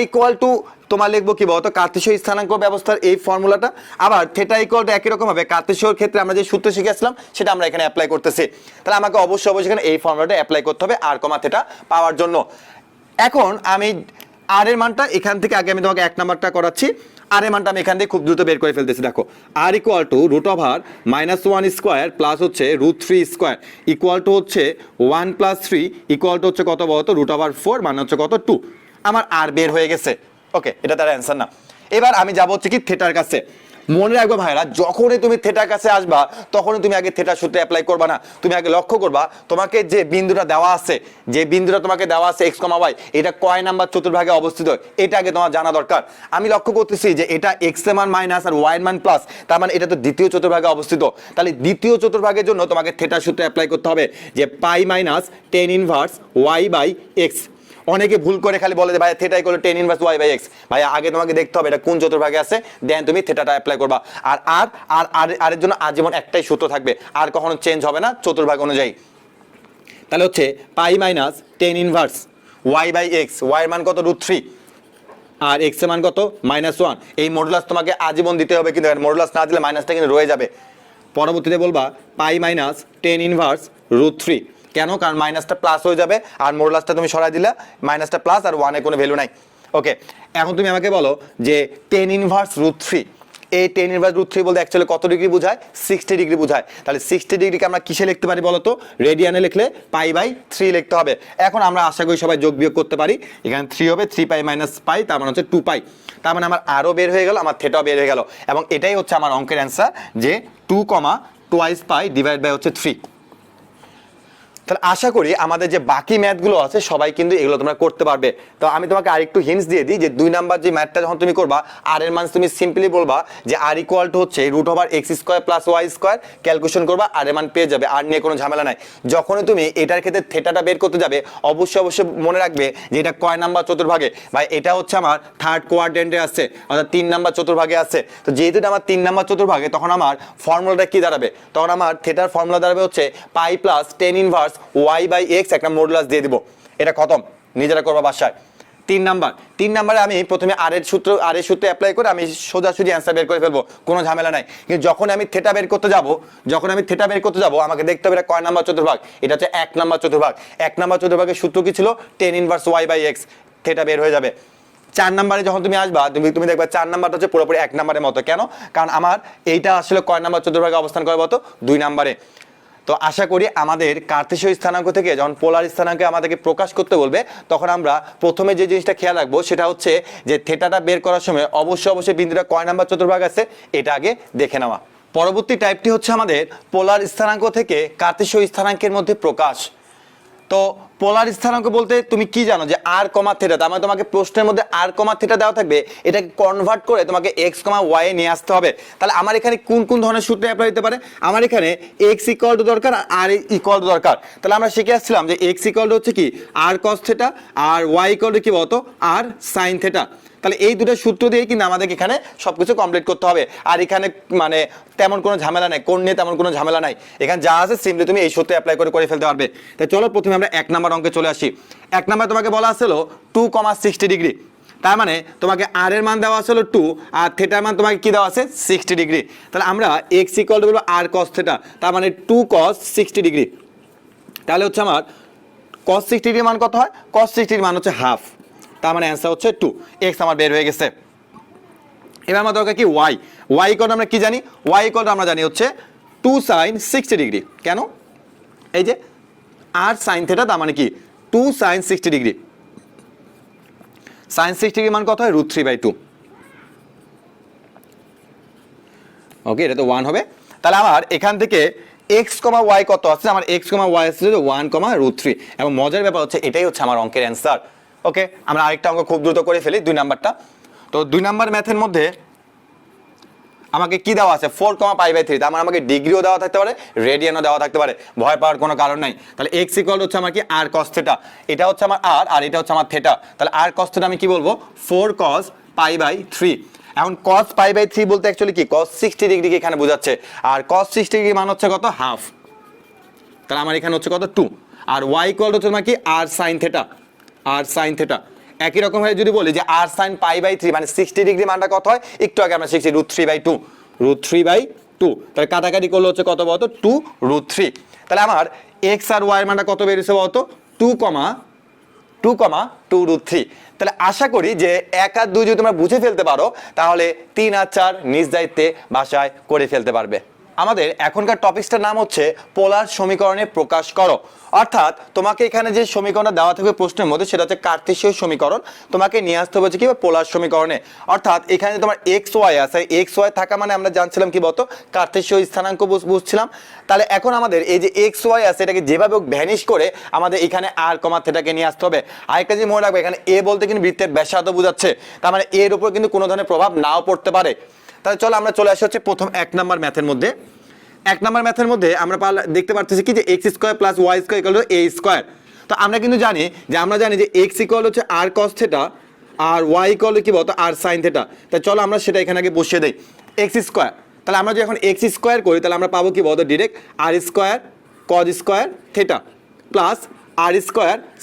তোমার লিখবো কি বলতো, কার্তেশীয় স্থানাঙ্ক ব্যবস্থার এই ফর্মুলাটা। আবার থিটা ইকুয়াল টু একই রকম হবে, কার্তেশীয়র ক্ষেত্রে আমরা যে সূত্র শিখেছিলাম সেটা আমরা এখানে অ্যাপ্লাই করতেছি। তাহলে আমাকে অবশ্যই এখানে এই ফর্মুলাটা অ্যাপ্লাই করতে হবে r, থিটা পাওয়ার জন্য। এখন আমি r এর মানটা এখান থেকে আগে আমি তোমাকে 1 নাম্বারটা করাচ্ছি। r এর মানটা আমি এখান থেকে খুব দ্রুত বের করে ফেলতেছি। দেখো r = -1² প্লাস হচ্ছে √3² ইকুয়াল টু হচ্ছে 1 + 3 ইকুয়াল টু হচ্ছে কত বলতো, √4 মানে হচ্ছে কত 2। আমার r বের হয়ে গেছে। ওকে, এটা তার অ্যান্সার না। এবার আমি যাবো হচ্ছে কি থিটার কাছে। মনে রাখবে ভাইরা, যখনই তুমি থিটার কাছে আসবা তখনই তুমি আগে থিটার সূত্র অ্যাপ্লাই করবা না। তুমি আগে লক্ষ্য করবা তোমাকে যে বিন্দুটা দেওয়া আছে, যে বিন্দুটা তোমাকে দেওয়া আছে x, y, এটা কয় নাম্বার চতুর্ভাগে অবস্থিত, এটা আগে তোমার জানা দরকার। আমি লক্ষ্য করতেছি যে এটা x এর মান মাইনাস আর y এর মান প্লাস, তার মানে এটা তো দ্বিতীয় চতুর্ভাগে অবস্থিত। তাহলে দ্বিতীয় চতুর্ভাগের জন্য তোমাকে থিটার সূত্র অ্যাপ্লাই করতে হবে যে π - tan ইনভার্স y/x। অনেকে ভুল করে খালি বলে যে ভাই theta equal to tan inverse y/x। ভাই আগে তোমাকে দেখতে হবে এটা কোন চতুর্ভাগে আছে, দেন তুমি থিটাটা অ্যাপ্লাই করবা। আর আর এর জন্য আজীবন একটাই সূত্র থাকবে, আর কখনো চেঞ্জ হবে না চতুর্ভাগ অনুযায়ী। তাহলে হচ্ছে π - tan ইনভার্স y/x, y এর মান কত √3 আর x এর মান কত -1। এই মডুলাস তোমাকে আজীবন দিতে হবে, কিন্তু মডুলাস না দিলে মাইনাসটা কিন্তু রয়ে যাবে। পরবর্তীতে বলবা π - tan ইনভার্স √3। কেন, কারণ মাইনাসটা প্লাস হয়ে যাবে আর মডুলাসটা তুমি সরাই দিলে মাইনাসটা প্লাস আর 1 এর কোনো ভ্যালু নাই। ওকে, এখন তুমি আমাকে বলো যে tan ইনভার্স √3, এই tan ইনভার্স √3 বলতে অ্যাকচুয়ালি কত ডিগ্রি বোঝায়, 60 ডিগ্রি বোঝায়। তাহলে 60 ডিগ্রিকে আমরা কিসে লিখতে পারি বলো তো, রেডিয়ানে লিখলে π/3 লিখতে হবে। এখন আমরা আশা করি সবাই যোগ বিয়োগ করতে পারি, এখানে 3 হবে, 3π - π তার মানে হচ্ছে 2π। তার মানে আমার আরও বের হয়ে গেল, আমার থিটাও বের হয়ে গেল, এবং এটাই হচ্ছে আমার অঙ্কের অ্যান্সার যে 2, 2 π / হচ্ছে 3। তাহলে আশা করি আমাদের যে বাকি ম্যাথগুলো আছে সবাই কিন্তু এগুলো তোমরা করতে পারবে। তো আমি তোমাকে আরেকটু হিন্টস দিয়ে দিই যে 2 নাম্বার যে ম্যাথটা যখন তুমি করবা, আর এর মান তুমি সিম্পলি বলবা যে r ইকুয়াল টু হচ্ছে √x² + y², ক্যালকুলেশন করবা, আর এর মান পেয়ে যাবে, আর নিয়ে কোনো ঝামেলা নাই। যখনই তুমি এটার ক্ষেত্রে থিটাটা বের করতে যাবে অবশ্যই মনে রাখবে যে এটা কয় নাম্বার চতুর্ভাগে, ভাই এটা হচ্ছে আমার 3rd কোয়াড্রেন্টে আছে, অর্থাৎ 3 নাম্বার চতুর্ভাগে আছে। তো যেহেতু এটা আমার 3 নাম্বার চতুর্ভাগে, তখন আমার ফর্মুলাটা কি দাঁড়াবে, তখন আমার থিটার ফর্মুলা দাঁড়াবে হচ্ছে π + tan ইনভার্স y/x, একটা মডুলাস দিয়ে দিব। এটা খতম, নিজেরা করবা বাসায়। 3 নাম্বারে আমি প্রথমে আর এর সূত্র অ্যাপ্লাই করে আমি সোজাসুজি অ্যান্সার বের করে ফেলবো, কোনো ঝামেলা নাই। কিন্তু যখন আমি থিটা বের করতে যাব আমাকে দেখতে হবে এটা কয় নাম্বার চতুর্ভাগ, এটা হচ্ছে 1 নাম্বার চতুর্ভাগ। 1 নাম্বার চতুর্ভাগের সূত্র কি ছিল, tan ইনভার্স y/x, থিটা বের হয়ে যাবে। 4 নাম্বারে যখন তুমি আসবা তুমি দেখবা 4 নাম্বারটা হচ্ছে পুরোপুরি 1 নাম্বারের মতো। কেন, কারণ আমার এইটা আসলে কয় নাম্বার চতুর্ভাগে অবস্থান করে বলতো, 2 নাম্বারে। তো আশা করি আমাদের কার্তেশীয় স্থানাঙ্ক থেকে যখন পোলার স্থানাঙ্কে আমাদেরকে প্রকাশ করতে বলবে, তখন আমরা প্রথমে যে জিনিসটা খেয়াল রাখবো সেটা হচ্ছে যে থিটাটা বের করার সময় অবশ্যই বিন্দুটা কয় নাম্বার চতুর্ভাগ আছে এটা আগে দেখে নেওয়া। পরবর্তী টাইপটি হচ্ছে আমাদের পোলার স্থানাঙ্ক থেকে কার্তেশীয় স্থানাঙ্কের মধ্যে প্রকাশ। তো পোলার স্থানাঙ্ক বলতে তুমি কি জানো যে আর কমা থিটা, তার মানে তোমাকে প্রশ্নের মধ্যে আর কমা থিটা দেওয়া থাকবে, এটাকে কনভার্ট করে তোমাকে এক্স কমা ওয়াই এ নিয়ে আসতে হবে। তাহলে আমার এখানে কোন কোন ধরনের সূত্র অ্যাপ্লাই হতে পারে? আমার এখানে এক্স ইকুয়াল টু দরকার আর ইকুয়াল টু দরকার। তাহলে আমরা শিখে আসছিলাম যে এক্স ইকুয়াল টু হচ্ছে কি আর কস থিটা, আর ওয়াই ইকুয়াল টু কি বলতো আর সাইন থিটা। তাহলে এই দুটো সূত্র দিয়ে কিন্তু আমাদেরকে এখানে সবকিছু কমপ্লিট করতে হবে। আর এখানে মানে তেমন কোনো ঝামেলা নাই, কোন নিয়ে তেমন কোনো ঝামেলা নাই, এখানে যা আছে সিম্পলি তুমি এই সূত্রে অ্যাপ্লাই করে ফেলতে পারবে। তাই চলো প্রথমে আমরা 1 নাম্বার অঙ্কে চলে আসি। 1 নাম্বার তোমাকে বলা আসলো 2,60 ডিগ্রি, তার মানে তোমাকে আর এর মান দেওয়া আসলো 2 আর থিটার মান তোমাকে কি দেওয়া আছে 60 ডিগ্রি। তাহলে আমরা এক্স ইকুয়াল টু বলবো আর কস থিটা, তার মানে 2 cos 60 ডিগ্রি। তাহলে হচ্ছে আমার cos 60 ডিগ্রির মান কত হয়? cos 60 ডিগ্রির মান হচ্ছে হাফ, তার মানে অ্যান্সার হচ্ছে 2। এক্স আমার বের হয়ে গেছে। এবার আমার দরকার কি ওয়াই। ওয়াই ইকুয়াল আমরা কি জানি? ওয়াই ইকুয়াল আমরা জানি হচ্ছে 2 sin 60 ডিগ্রি। কেন? এই যে আর সাইন থিটা, তার মানে কি 2 sin 60 ডিগ্রি। sin 60 ডিগ্রির মান কত হয়? √3/2। ওকে, এটা তো 1 হবে। তাহলে আমার এখান থেকে এক্স কমা ওয়াই কত আছে? আমার এক্স কমা ওয়াই আছে 1 √3। এবং মজার ব্যাপার হচ্ছে এটাই হচ্ছে আমার অঙ্কের অ্যান্সার। ওকে, আমরা আরেকটা অঙ্ক খুব দ্রুত করে ফেলি, 2 নাম্বারটা। তো 2 নাম্বার ম্যাথের মধ্যে আমাকে কি দেওয়া আছে? 4,π/3। তার মানে আমাকে ডিগ্রিও দেওয়া থাকতে পারে, রেডিয়ানও দেওয়া থাকতে পারে, ভয় পাওয়ার কোনো কারণ নাই। তাহলে এক্স ইকুয়াল হচ্ছে আমার কি আর কস থিটা, এটা হচ্ছে আমার আর, আর এটা হচ্ছে আমার থিটা। তাহলে আর কস থিটা আমি কি বলবো? 4cos π/3। এখন cos π/3 বলতে অ্যাকচুয়ালি কি cos 60 ডিগ্রিকে এখানে বোঝাচ্ছে, আর cos 60 ডিগ্রি মান হচ্ছে কত? হাফ। তাহলে আমার এখানে হচ্ছে কত? 2। আর ওয়াই ইকুয়াল হচ্ছে তোমার কি আর সাইন থিটা, আর সাইন থিটা। একই রকম ভাবে যদি বলি যে আর সাইন π/3 মানে 60 ডিগ্রি মানটা কত হয়? একটু আগে আমরা শিখছি √3/2, √3/2। তাহলে কাটাকাটি করলে হচ্ছে কত বলতো? 2√3। তাহলে আমার এক্স আর ওয়াই এর মানটা কত বেরিয়েছে বলতো? 2,2,2√3। তাহলে আশা করি যে 1 আর 2 যদি তোমরা বুঝে ফেলতে পারো তাহলে 3 আর 4 নিজ দায়িত্বে বাসায় করে ফেলতে পারবে। আমাদের এখনকার টপিকসটার নাম হচ্ছে পোলার সমীকরণে প্রকাশ করো। অর্থাৎ তোমাকে এখানে যে সমীকরণটা দেওয়া থাকবে প্রশ্নের মধ্যে সেটা হচ্ছে কার্তেশীয় সমীকরণ, তোমাকে নিয়ে আসতে হবে কি পোলার সমীকরণে। অর্থাৎ এখানে তোমার এক্স ওয়াই আছে, এক্স ওয়াই থাকা মানে আমরা জানছিলাম কি বলতো কার্তেশীয় স্থানাঙ্ক বুঝছিলাম। তাহলে এখন আমাদের এই যে এক্স ওয়াই আছে এটাকে যেভাবে ভ্যানিশ করে আমাদের এখানে আর কমা থিটাকে নিয়ে আসতে হবে। আরেকটা যে মনে রাখবে এখানে এ বলতে কিন্তু বৃত্তের ব্যাসার্ধ বোঝাচ্ছে, তার মানে এর উপর কিন্তু কোনো ধরনের প্রভাব নাও পড়তে পারে। তাহলে চলো আমরা চলে আসি হচ্ছে প্রথম 1 নাম্বার ম্যাথের মধ্যে। 1 নাম্বার ম্যাথের মধ্যে আমরা দেখতে পাচ্ছি কি যে x² + y² = a²। তো আমরা কিন্তু জানি যে x ইকুয়াল হচ্ছে r cos থিটা আর y ইকুয়াল কি বলতো r sin থিটা। তাই চলো আমরা সেটা এখানে আগে বসিয়ে দেই x²। তাহলে আমরা যদি এখন x² করি তাহলে আমরা পাবো কি বলতো direct r² cos² theta plus r²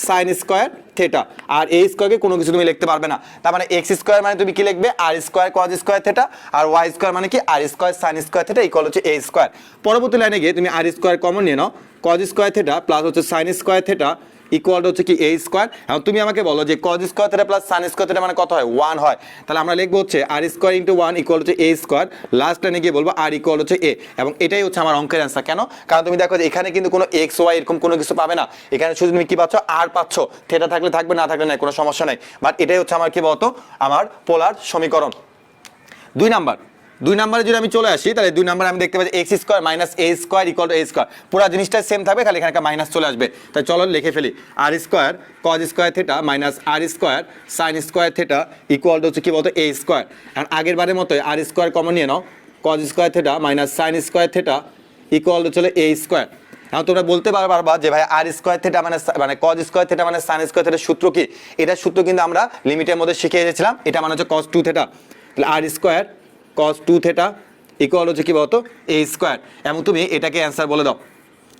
sin² theta. আর a² কে কোনো কিছু তুমি লিখতে পারবে না, তার মানে x² মানে তুমি কি লিখবে? r² cos² থিটা আর y² মানে কি r² sin² থিটা ইকুয়াল হচ্ছে a²। পরবর্তী লাইনে গিয়ে তুমি r² কমন নিয়ে নাও, cos² থিটা প্লাস হচ্ছে sin² থিটা ইকুয়াল হচ্ছে কি a²। এখন তুমি আমাকে বলো যে cos² theta plus sin² theta মানে কত হয়? 1 হয়। তাহলে আমরা লিখবো হচ্ছে r² × 1 ইকুয়াল হচ্ছে a²। লাস্ট লাইনে গিয়ে বলবো r ইকুয়াল হচ্ছে a, এবং এটাই হচ্ছে আমার অঙ্কের অ্যান্সার। কেন? কারণ তুমি দেখো যে এখানে কিন্তু কোনো x y এরকম কোনো কিছু পাবে না, এখানে শুধু তুমি কি পাচ্ছ? r পাচ্ছ। থিটা থাকলে থাকবে, না থাকলে নাই, কোনো সমস্যা নাই। বাট এটাই হচ্ছে আমার কি বলতো আমার পোলার সমীকরণ। 2 নাম্বারে যদি আমি চলে আসি তাহলে 2 নাম্বারে আমি দেখতে পাচ্ছি x² - a² equal to a²। পুরো জিনিসটা সেম থাকবে, খালি এখানে একটা মাইনাস চলে আসবে। তাই চলো লিখে ফেলি r² cos² theta minus r² sin² theta equal to হচ্ছে কি বলতো a²। এখন আগের বারের মতো r² কমন নিয়ে নাও, cos² theta minus sin² theta equal to চলে a²। এখন তোমরা বলতে পারবা যে ভাই r² থিটা মানে cos² থিটা মানে sin² থিটার সূত্র কি? এটার সূত্র কিন্তু আমরা লিমিটের মধ্যে শিখে এসেছিলাম, এটা মানে হচ্ছে cos 2 থিটা। তাহলে r² cos 2 থিটা ইকুয়াল হচ্ছে কি বলতো a²। এবং তুমি এটাকে অ্যান্সার বলে দাও,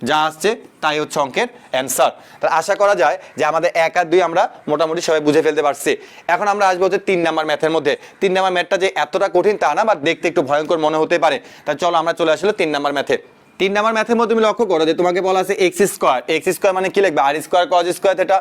যা আসছে তাই হচ্ছে অঙ্কের অ্যান্সার। তাহলে আশা করা যায় যে আমাদের 1 আর 2 আমরা মোটামুটি সবাই বুঝে ফেলতে পারছি। এখন আমরা আসবো হচ্ছে 3 নাম্বার ম্যাথের মধ্যে। 3 নাম্বার ম্যাথটা যে এতটা কঠিন তা না, বাট দেখতে একটু ভয়ঙ্কর মনে হতে পারে। তাই চলো আমরা চলে আসলে 3 নাম্বার ম্যাথে। 3 নাম্বার ম্যাথের মধ্যে তুমি লক্ষ্য করো যে তোমাকে বলা আছে x² মানে কি লিখবে? r² cos² থিটা,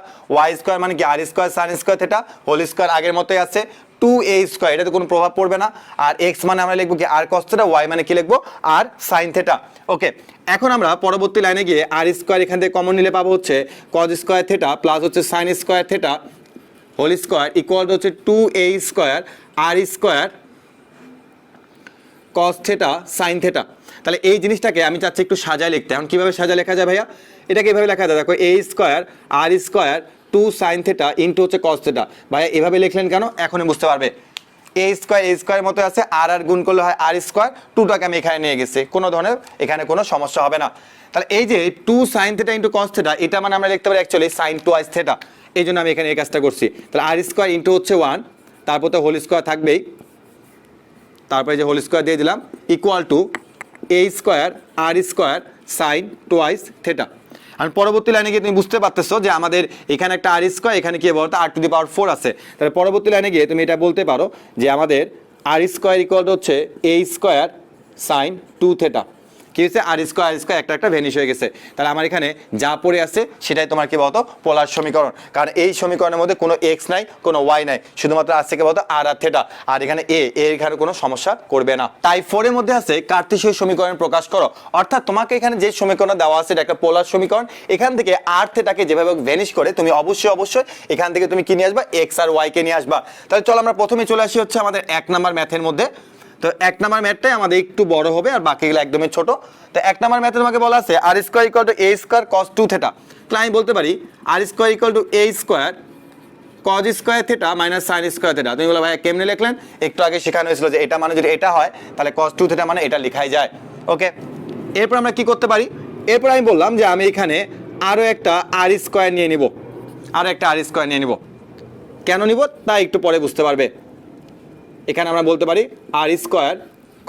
y² মানে কি r² sin² theta whole square আগের মতোই আছে 2a², এটাতে কোনো প্রভাব পড়বে না। আর x মানে আমরা লিখবো কি r cos থিটা, y মানে কি লিখবো? r sin theta. ওকে, এখন আমরা পরবর্তী লাইনে গিয়ে r² এখান থেকে কমন নিলে পাবো হচ্ছে cos² থিটা প্লাস হচ্ছে sin² theta whole square equal হচ্ছে 2a² r² cos theta sine theta. তাহলে এই জিনিসটাকে আমি চাচ্ছি একটু সাজায় লিখতে। এখন কীভাবে সাজায় লেখা যায় ভাইয়া? এটাকে এভাবে লেখা যায়, দেখো এ square r square 2 sine theta into হচ্ছে কস থেটা। ভাইয়া এভাবে লিখলেন কেন? এখনই বুঝতে পারবে। এ স্কোয়ার মতো আছে, আর গুণ করলে হয় আর স্কোয়ার, 2টাকে আমি এখানে নিয়ে গেছি, কোনো ধরনের এখানে কোনো সমস্যা হবে না। তাহলে এই যে 2 sine theta into cos theta, এটা মানে আমরা লিখতে পারি অ্যাকচুয়ালি সাইন টুয়াইস থেটা। এই জন্য আমি এখানে এই কাজটা করছি। তাহলে আর স্কোয়ার ইন্টু হচ্ছে 1, তারপর তো হোল স্কোয়ার থাকবেই, তারপরে যে হোল স্কোয়ার দিয়ে দিলাম equal to a square r square sine twice theta. আর পরবর্তী লাইনে গিয়ে তুমি বুঝতে পারতেছো যে আমাদের এখানে একটা আর স্কোয়ার, এখানে কি বলতো আর টু দি পাওয়ার 4 আছে। তাহলে পরবর্তী লাইনে গিয়ে তুমি এটা বলতে পারো যে আমাদের আর স্কোয়ার ইকুয়াল টু হচ্ছে এ স্কোয়ার সাইন 2 থেটা। কি হয়েছে? আর স্কোয়ার একটা একটা ভ্যানিশ হয়ে গেছে। তাহলে আমার এখানে যা পড়ে আছে সেটাই তোমার কি বলতো পোলার সমীকরণ। কারণ এই সমীকরণের মধ্যে কোনো এক্স নাই, কোনো ওয়াই নাই, শুধুমাত্র আছে কি বলতো আর থেটা। আর এখানে এখানে কোনো সমস্যা করবে না। তাই 4 এর মধ্যে আছে কার্তেশীয় সমীকরণ প্রকাশ করো। অর্থাৎ তোমাকে এখানে যে সমীকরণ দেওয়া আছে এটা একটা পোলার সমীকরণ। এখান থেকে আর থেটাকে যেভাবে ভ্যানিশ করে তুমি অবশ্যই এখান থেকে তুমি কি নিয়ে আসবা? এক্স আর ওয়াই কে নিয়ে আসবা। তাহলে চলো আমরা প্রথমে চলে আসি হচ্ছে আমাদের 1 নাম্বার ম্যাথের মধ্যে। তো 1 নাম্বার ম্যাথটাই আমাদের একটু বড় হবে আর বাকিগুলো একদমই ছোট। তো 1 নাম্বার ম্যাথে তোমাকে বলা আছে r square equal to a square cos 2 theta. তাহলে আমি বলতে পারি r square equal to a square cos square theta minus sine square theta. তুমি বলো ভাই কেমনে লিখলেন? একটু আগে শেখানো হয়েছিল যে এটা মানে যদি এটা হয় তাহলে কস 2 থেটা মানে এটা লেখাই যায়। ওকে, এরপর আমরা কি করতে পারি? এরপর আমি বললাম যে আমি এখানে আরও একটা আর স্কোয়ার নিয়ে নিব, আরও একটা আর স্কোয়ার নিয়ে নিব। কেন নিব তা একটু পরে বুঝতে পারবে। এখানে আমরা বলতে পারি r square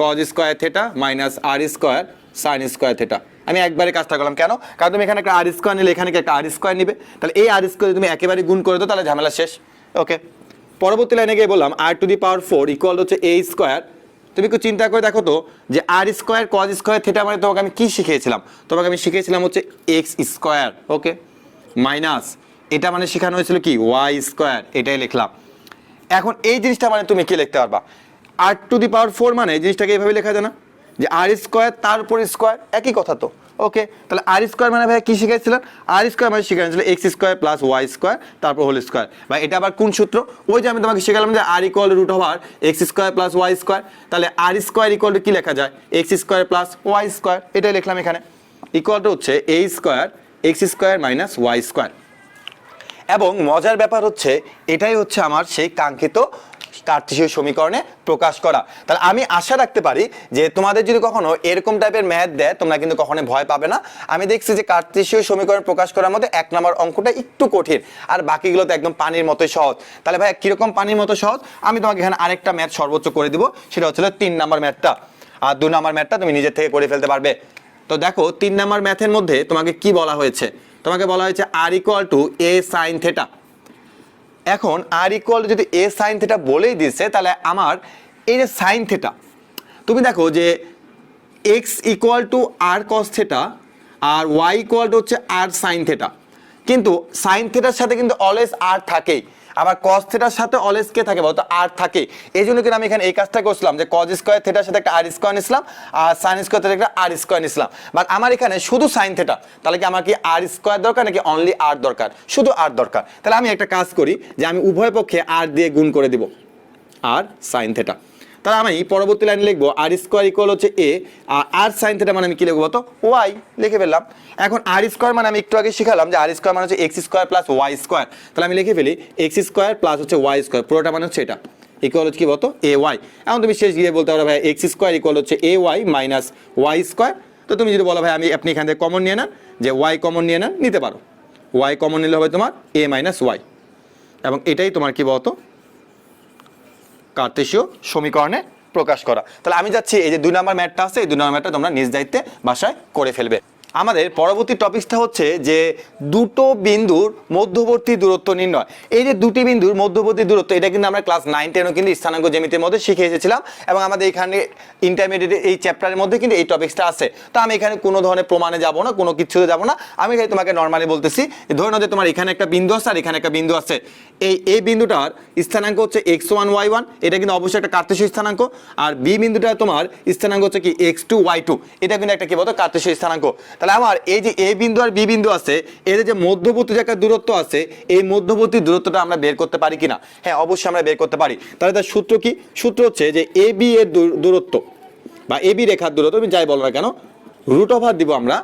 cos square theta minus r square sine square theta. আমি একবারে কাজটা করলাম কেন? কারণ তুমি এখানে একটা আর স্কোয়ার নিলে এখানে একটা আর স্কোয়ার নিবে। তাহলে এই আর স্কোয়ার তুমি একেবারে গুণ করে দাও, তাহলে ঝামেলা শেষ। ওকে, পরবর্তী লাইনে গিয়ে বললাম আর টু দি পাওয়ার 4 ইকুয়াল হচ্ছে এ স্কোয়ার। তুমি একটু চিন্তা করে দেখো তো যে আর স্কোয়ার কজ স্কোয়ার থেটা মানে তোমাকে আমি কি শিখিয়েছিলাম? তোমাকে আমি শিখিয়েছিলাম হচ্ছে এক্স স্কোয়ার। ওকে, মাইনাস এটা মানে শেখানো হয়েছিল কি ওয়াই স্কোয়ার, এটাই লিখলাম। এখন এই জিনিসটা মানে তুমি কি লিখতে পারবা? আর টু দি পাওয়ার 4 মানে এই জিনিসটাকে এইভাবে লেখা যায় না যে আর স্কোয়ার তার উপর স্কোয়ার, একই কথা তো। ওকে, তাহলে আর স্কোয়ার মানে ভাই কি শিখাইছিলেন? আর স্কোয়ার মানে শিখাইছিল x square plus y square তারপর হোল স্কোয়ার। ভাই এটা আবার কোন সূত্র? ওই যে আমি তোমাকে শিখালাম যে r equal root over x square plus y square. তাহলে আর স্কোয়ার ইকুয়াল টু কি লেখা যায়? X square plus y square, এটাই লিখলাম এখানে। ইকুয়াল টু হচ্ছে a square x square minus y square. এবং মজার ব্যাপার হচ্ছে এটাই হচ্ছে আমার সেই কাঙ্ক্ষিত কার্তেশীয় সমীকরণে প্রকাশ করা। তাহলে আমি আশা রাখতে পারি যে তোমাদের যদি কখনো এরকম টাইপের ম্যাথ দেয় তোমরা কিন্তু কখনো ভয় পাবে না। আমি দেখছি যে কার্তেশীয় সমীকরণ প্রকাশ করার মধ্যে 1 নম্বর অঙ্কটা একটু কঠিন, আর বাকিগুলো তো একদম পানির মতোই সহজ। তাহলে ভাই কিরকম পানির মতো সহজ? আমি তোমাকে এখানে আরেকটা ম্যাথ সর্বোচ্চ করে দিব, সেটা হচ্ছে 3 নম্বর ম্যাথটা। আর 2 নম্বর ম্যাথটা তুমি নিজের থেকে করে ফেলতে পারবে। তো দেখো 3 নম্বর ম্যাথের মধ্যে তোমাকে কি বলা হয়েছে? তোমাকে বলা হয়েছে r equal to a sine theta. এখন আর ইকুয়াল যদি এ সাইন থেটা বলেই দিছে, তাহলে আমার এই যে সাইন থেটা, তুমি দেখো যে x equal to r cos theta আর ওয়াই ইকুয়াল টু হচ্ছে আর সাইন থেটা। কিন্তু সাইন থেটার সাথে কিন্তু অলওয়েজ আর থাকেই, আবার কস থেটার সাথে অলওয়েজ কে থাকে বলতো? আর থাকে। এই জন্য কিন্তু আমি এখানে এই কাজটা করছিলাম যে কজ স্কোয়ার থেটার সাথে একটা আর স্কোয়ার নিছিলাম আর সাইন স্কোয়ার থেকে একটা আর স্কোয়ার নিছিলাম। বাট আমার এখানে শুধু সাইন থেটা, তাহলে কি আমার কি আর স্কোয়ার দরকার নাকি অনলি আর দরকার? শুধু আর দরকার। তাহলে আমি একটা কাজ করি যে আমি উভয় পক্ষে আর দিয়ে গুণ করে দিব, আর সাইন থেটা। তাহলে আমি পরবর্তী লাইনে লিখবো আর স্কোয়ার ইকুয়াল হচ্ছে এ আর সাইন থেটা মানে আমি কি লিখবো তো? ওয়াই লিখে ফেললাম। এখন আর স্কোয়ার মানে আমি একটু আগে শিখালাম যে আর স্কোয়ার মানে হচ্ছে x square plus y square. তাহলে আমি লিখে ফেলি এক্স স্কোয়ার প্লাস হচ্ছে ওয়াই স্কোয়ার, পুরোটা মানে হচ্ছে এটা ইকুয়াল হচ্ছে কি বলতো? এ ওয়াই। এখন তুমি শেষ গিয়ে বলতে পারো ভাই এক্স স্কোয়ার ইকুয়াল হচ্ছে A Y minus y square. তো তুমি যদি বলো ভাই আপনি এখান থেকে কমন নিয়ে নেন, যে ওয়াই কমন নিয়ে নেন, নিতে পারো। ওয়াই কমন নিলে হবে তোমার এ মাইনাস ওয়াই, এবং এটাই তোমার কি বলতো কার্তেশীয় সমীকরণে প্রকাশ করা। তাহলে আমি যাচ্ছি এই যে 2 নম্বর ম্যাথটা আছে, এই 2 নম্বর ম্যাথটা তোমরা নিজ দায়িত্বে বাসায় করে ফেলবে। আমাদের পরবর্তী টপিকটা হচ্ছে যে দুটো বিন্দুর মধ্যবর্তী দূরত্ব নির্ণয়। এই যে দুটি বিন্দুর মধ্যবর্তী দূরত্ব, এটা কিন্তু আমরা ক্লাস 9-10 কিন্তু স্থানাঙ্ক জ্যামিতির মধ্যে শিখে এসেছিলাম, এবং আমাদের এখানে ইন্টারমিডিয়েট এই চ্যাপ্টারের মধ্যে কিন্তু এই টপিকসটা আছে। তো আমি এখানে কোনো ধরনের প্রমাণে যাব না, কোনো কিছুতে যাব না। আমি এখানে তোমাকে নর্মালি বলতেছি, ধরে নাও যে তোমার এখানে একটা বিন্দু আছে আর এখানে একটা বিন্দু আছে। এই বিন্দুটার স্থানাঙ্ক হচ্ছে x1 y1, এটা কিন্তু অবশ্যই একটা কার্তেশীয় স্থানাঙ্ক। আর বি বিন্দুটা তোমার স্থানাঙ্ক হচ্ছে কি x2 y2, এটা কিন্তু একটা কি বলতো কার্তেশীয় স্থানাঙ্ক। তাহলে আমার এই যে এ বিন্দু আর বি বিন্দু আছে, এদের যে মধ্যবর্তী যে একটা দূরত্ব আছে, এই মধ্যবর্তী দূরত্বটা আমরা বের করতে পারি কিনা? হ্যাঁ, অবশ্যই আমরা বের করতে পারি। তাহলে তার সূত্র কি? সূত্র হচ্ছে যে এ বি এর দূরত্ব, বা এবি রেখার দূরত্ব তুমি যাই বলো না কেন, রুট ওভার দিব আমরা।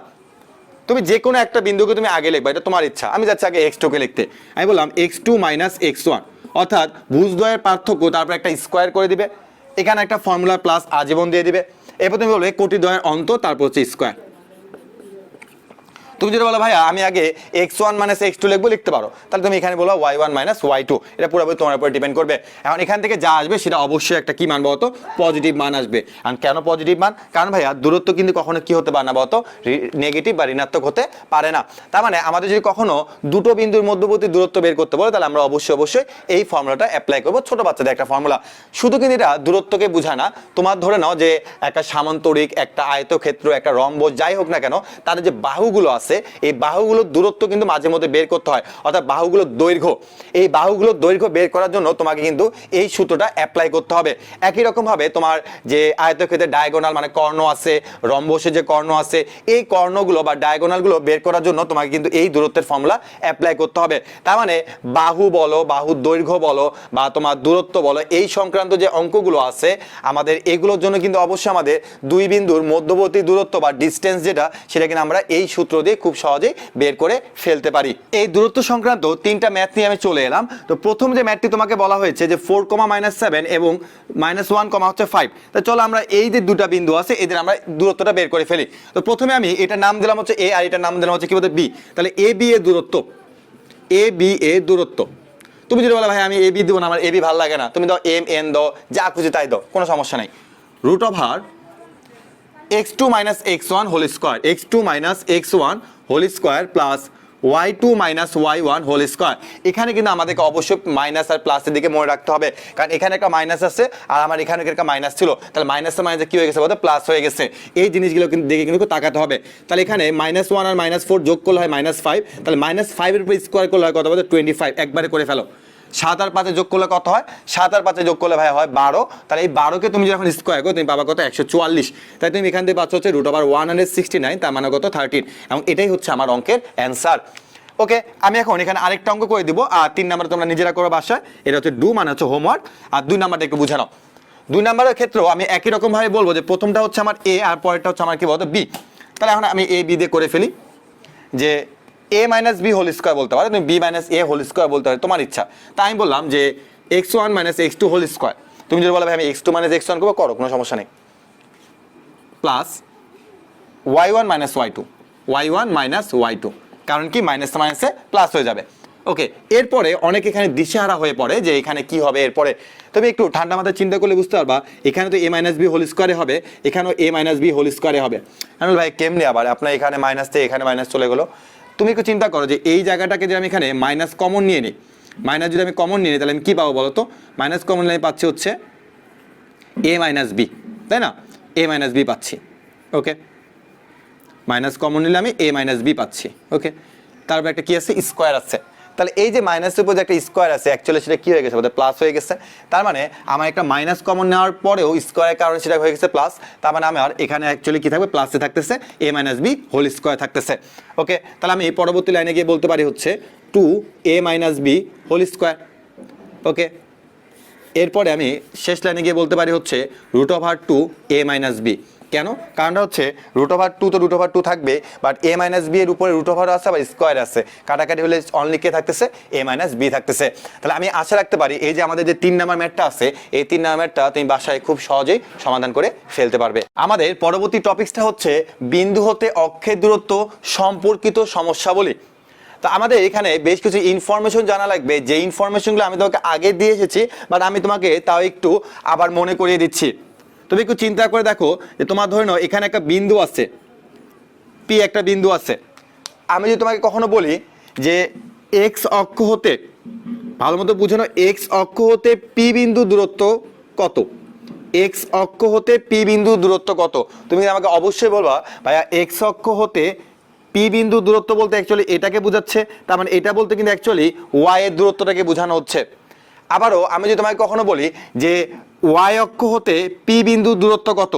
তুমি যে কোনো একটা বিন্দুকে তুমি আগে লিখবা, এটা তোমার ইচ্ছা। আমি যাচ্ছি আগে x2 কে লিখতে, আমি বললাম x2 মাইনাস x1, অর্থাৎ ভুজদ্বয়ের পার্থক্য, তারপর একটা স্কোয়ার করে দিবে, এখানে একটা ফর্মুলা প্লাস আজীবন দিয়ে দিবে, এরপর তুমি বলবে কোটিদ্বয়ের অন্তর, তারপর হচ্ছে স্কোয়ার। তুমি যদি বলো ভাইয়া আমি আগে x1 মাইনাস x2 লিখবো, লিখতে পারো, তাহলে তুমি এখানে বলো y1 মাইনাস y2, এটা পুরোপুরি তোমার উপর ডিপেন্ড করবে। এখন এখান থেকে যা আসবে সেটা অবশ্যই একটা কি মান বলতো, পজিটিভ মান আসবে। আর কেন পজিটিভ মান? কারণ ভাইয়া দূরত্ব কিন্তু কখনো কি হতে পারে না বলতো, নেগেটিভ বা ঋণাত্মক হতে পারে না। তার মানে আমাদের যদি কখনো দুটো বিন্দুর মধ্যবর্তী দূরত্ব বের করতে বলে, তাহলে আমরা অবশ্যই এই ফর্মুলাটা অ্যাপ্লাই করবো, ছোট বাচ্চাদের একটা ফর্মুলা। শুধু কিন্তু এটা দূরত্বকে বোঝায় না, তোমার ধরে নাও যে একটা সামান্তরিক, একটা আয়তক্ষেত্র, একটা রম্বস, যাই হোক না কেন, তাদের যে বাহুগুলো আছে, এই বাহুগুলোর দূরত্ব কিন্তু মাঝে মধ্যে বের করতে হয়, অর্থাৎ বাহুগুলোর দৈর্ঘ্য। এই বাহুগুলোর দৈর্ঘ্য বের করার জন্য তোমাকে কিন্তু এই সূত্রটা অ্যাপ্লাই করতে হবে। একই রকম ভাবে তোমার যে আয়তক্ষেত্রের ডায়াগোনাল মানে কর্ণ আছে, রম্বসের যে কর্ণ আছে, এই কর্ণগুলো বা ডায়াগোনালগুলো বের করার জন্য তোমাকে কিন্তু এই দূরত্বের ফর্মুলা অ্যাপ্লাই করতে হবে। তার মানে বাহু বলো, বাহুর দৈর্ঘ্য বলো, বা তোমার দূরত্ব বলো, এই সংক্রান্ত যে অঙ্কগুলো আছে আমাদের, এগুলোর জন্য কিন্তু অবশ্যই আমাদের দুই বিন্দুর মধ্যবর্তী দূরত্ব বা ডিস্টেন্স যেটা, সেটা কিন্তু আমরা এই সূত্র দিয়ে খুব সহজেই বের করে ফেলতে পারি। এই দূরত্ব সংক্রান্ত তিনটা ম্যাথ নিয়ে আমি চলে এলাম। তো প্রথম যে ম্যাথটি তোমাকে বলা হয়েছে যে 4,-7 এবং -1, 5, তো চলো আমরা এই যে দুটা বিন্দু আছে এদের আমরা দূরত্বটা বের করে ফেলি। তো প্রথমে আমি এটার নাম দিলাম হচ্ছে এ, আর এটার নাম দিলাম হচ্ছে কি বলতে বি। তাহলে এ বি এর দূরত্ব, এ বি এ দূরত্ব। তুমি যদি বলো ভাই আমি এ বি দেবো না, আমার এ বি ভালো লাগে না, তুমি দাও এম এন দাও, যা খুশি তাই দাও, কোনো সমস্যা নাই। Root over x2 minus x1 whole square, x2 minus x1 whole square plus y2 minus y1 whole square. এখানে কিন্তু আমাদেরকে অবশ্যই মাইনাস আর প্লাসের দিকে মনে রাখতে হবে, কারণ এখানে একটা মাইনাস আছে আর আমার এখানে একটা মাইনাস ছিল, তাহলে মাইনাসের মাইনাসে কি হয়ে গেছে বলতে প্লাস হয়ে গেছে। এই জিনিসগুলো কিন্তু দেখে কিন্তু তাকাতে হবে। তাহলে এখানে -1 আর -4 যোগ করলে হয় -5, তাহলে -5 এর উপর স্কোয়ার করলে হয় কত বলতে 25, একবারে করে ফেলো। 7 আর 5 যোগ করলে কত হয়? 7 আর 5 যোগ করলে ভাই হয় 12। তাহলে এই 12কে তুমি যখন স্কোয়ার করো তুমি পাবা কত? 144। তাই তুমি এখান থেকে পাচ্ছ হচ্ছে √169, তার মানে কত 13, এবং এটাই হচ্ছে আমার অঙ্কের অ্যান্সার। ওকে, আমি এখন এখানে আরেকটা অঙ্ক করে দিব, আর 3 নাম্বার তোমরা নিজেরা করো বাসায়। এটা হচ্ছে ডু মানে হচ্ছে হোমওয়ার্ক, আর 2 নাম্বারটা একটু বুঝে নাও। 2 নাম্বারের ক্ষেত্রেও আমি একই রকম ভাবে বলবো যে প্রথমটা হচ্ছে আমার এ আর পরেরটা হচ্ছে আমার কি বলতো বি। তাহলে এখন আমি এ বি দিয়ে করে ফেলি, যে a minus b whole square বলতে পারো, তুমি b minus a whole square বলতে পারো, তোমার ইচ্ছা। তাই আমি বললাম যে x1 minus x2 whole square. তুমি যদি বলো ভাই আমি x2 মাইনাস x1 করবো, করো, কোনো সমস্যা নেই, plus y1 minus y2, y1 minus y2, কারণ কি মাইনাস মাইনাসে প্লাস হয়ে যাবে। ওকে, এরপরে অনেক এখানে দিশেহারা হয়ে পড়ে যে এখানে কি হবে এরপরে। তুমি একটু ঠান্ডা মাথায় চিন্তা করলে বুঝতে পারবা, এখানে তো a মাইনাস বি হোল স্কোয়ারে হবে, এখানেও a মাইনাস বি হোল স্কোয়ারে হবে। আমি ভাই কেমনি আবার আপনার এখানে মাইনাস থেকে এখানে মাইনাস চলে গেলো। তুমি একটু চিন্তা করো যে এই জায়গাটাকে যে আমি এখানে মাইনাস কমন নিয়ে নিই, মাইনাস যদি আমি কমন নিয়ে নিই তাহলে আমি কী পাবো বলো তো? মাইনাস কমন নিয়ে আমি পাচ্ছি হচ্ছে এ মাইনাস বি, তাই না? এ মাইনাস বি পাচ্ছি। ওকে, মাইনাস কমন নিলে আমি এ মাইনাস বি পাচ্ছি। ওকে, তারপর একটা কি আছে? স্কোয়ার আছে। তাহলে এই যে মাইনাসের উপর যে একটা স্কোয়ার আছে, অ্যাকচুয়ালি সেটা কি হয়ে গেছে বলতে প্লাস হয়ে গেছে। তার মানে আমার একটা মাইনাস কমন নেওয়ার পরেও স্কোয়ারের কারণে সেটা হয়ে গেছে প্লাস। তার মানে আমার এখানে অ্যাকচুয়ালি কি থাকবে? প্লাসে থাকতেছে এ মাইনাস বি হোল স্কোয়ার থাকতেছে। ওকে, তাহলে আমি পরবর্তী লাইনে গিয়ে বলতে পারি হচ্ছে 2a minus b whole square. Okay, এরপরে আমি শেষ লাইনে গিয়ে বলতে পারি হচ্ছে √2a মাইনাস বি। কেন? কারণটা হচ্ছে √2 তো √2 থাকবে, বাট a মাইনাস বি এর উপরে √ওভার আছে, আবার স্কোয়ার আছে, কাটাকাটি হলে অনলি কে থাকতেছে? a মাইনাস বি থাকতেছে। তাহলে আমি আশা রাখতে পারি এই যে আমাদের যে 3 নাম্বার ম্যাথটা আছে, এই 3 নাম্বার ম্যাথটা তুমি বাসায় খুব সহজেই সমাধান করে ফেলতে পারবে। আমাদের পরবর্তী টপিকসটা হচ্ছে বিন্দু হতে অক্ষের দূরত্ব সম্পর্কিত সমস্যাবলী। তো আমাদের এখানে বেশ কিছু ইনফরমেশন জানা লাগবে, যে ইনফরমেশনগুলো আমি তোমাকে আগে দিয়ে এসেছি, বাট আমি তোমাকে তাও একটু আবার মনে করিয়ে দিচ্ছি। তুমি একটু চিন্তা করে দেখো যে তোমার ধরে নাও এখানে একটা বিন্দু আছে, পি একটা বিন্দু আছে। আমি যদি তোমাকে কখনো বলি যে এক্স অক্ষ হতে, ভালো মতো বুঝে নাও, এক্স অক্ষ হতে পি বিন্দু দূরত্ব কত? এক্স অক্ষ হতে পি বিন্দু দূরত্ব কত? তুমি আমাকে অবশ্যই বলবা ভাইয়া এক্স অক্ষ হতে পি বিন্দু দূরত্ব বলতে অ্যাকচুয়ালি এটাকে বোঝাচ্ছে, তার মানে এটা বলতে কিন্তু অ্যাকচুয়ালি ওয়াই এর দূরত্বটাকে বোঝানো হচ্ছে। আবারও আমি যদি তোমাকে কখনো বলি যে ওয়াই অক্ষ হতে পি বিন্দু দূরত্ব কত,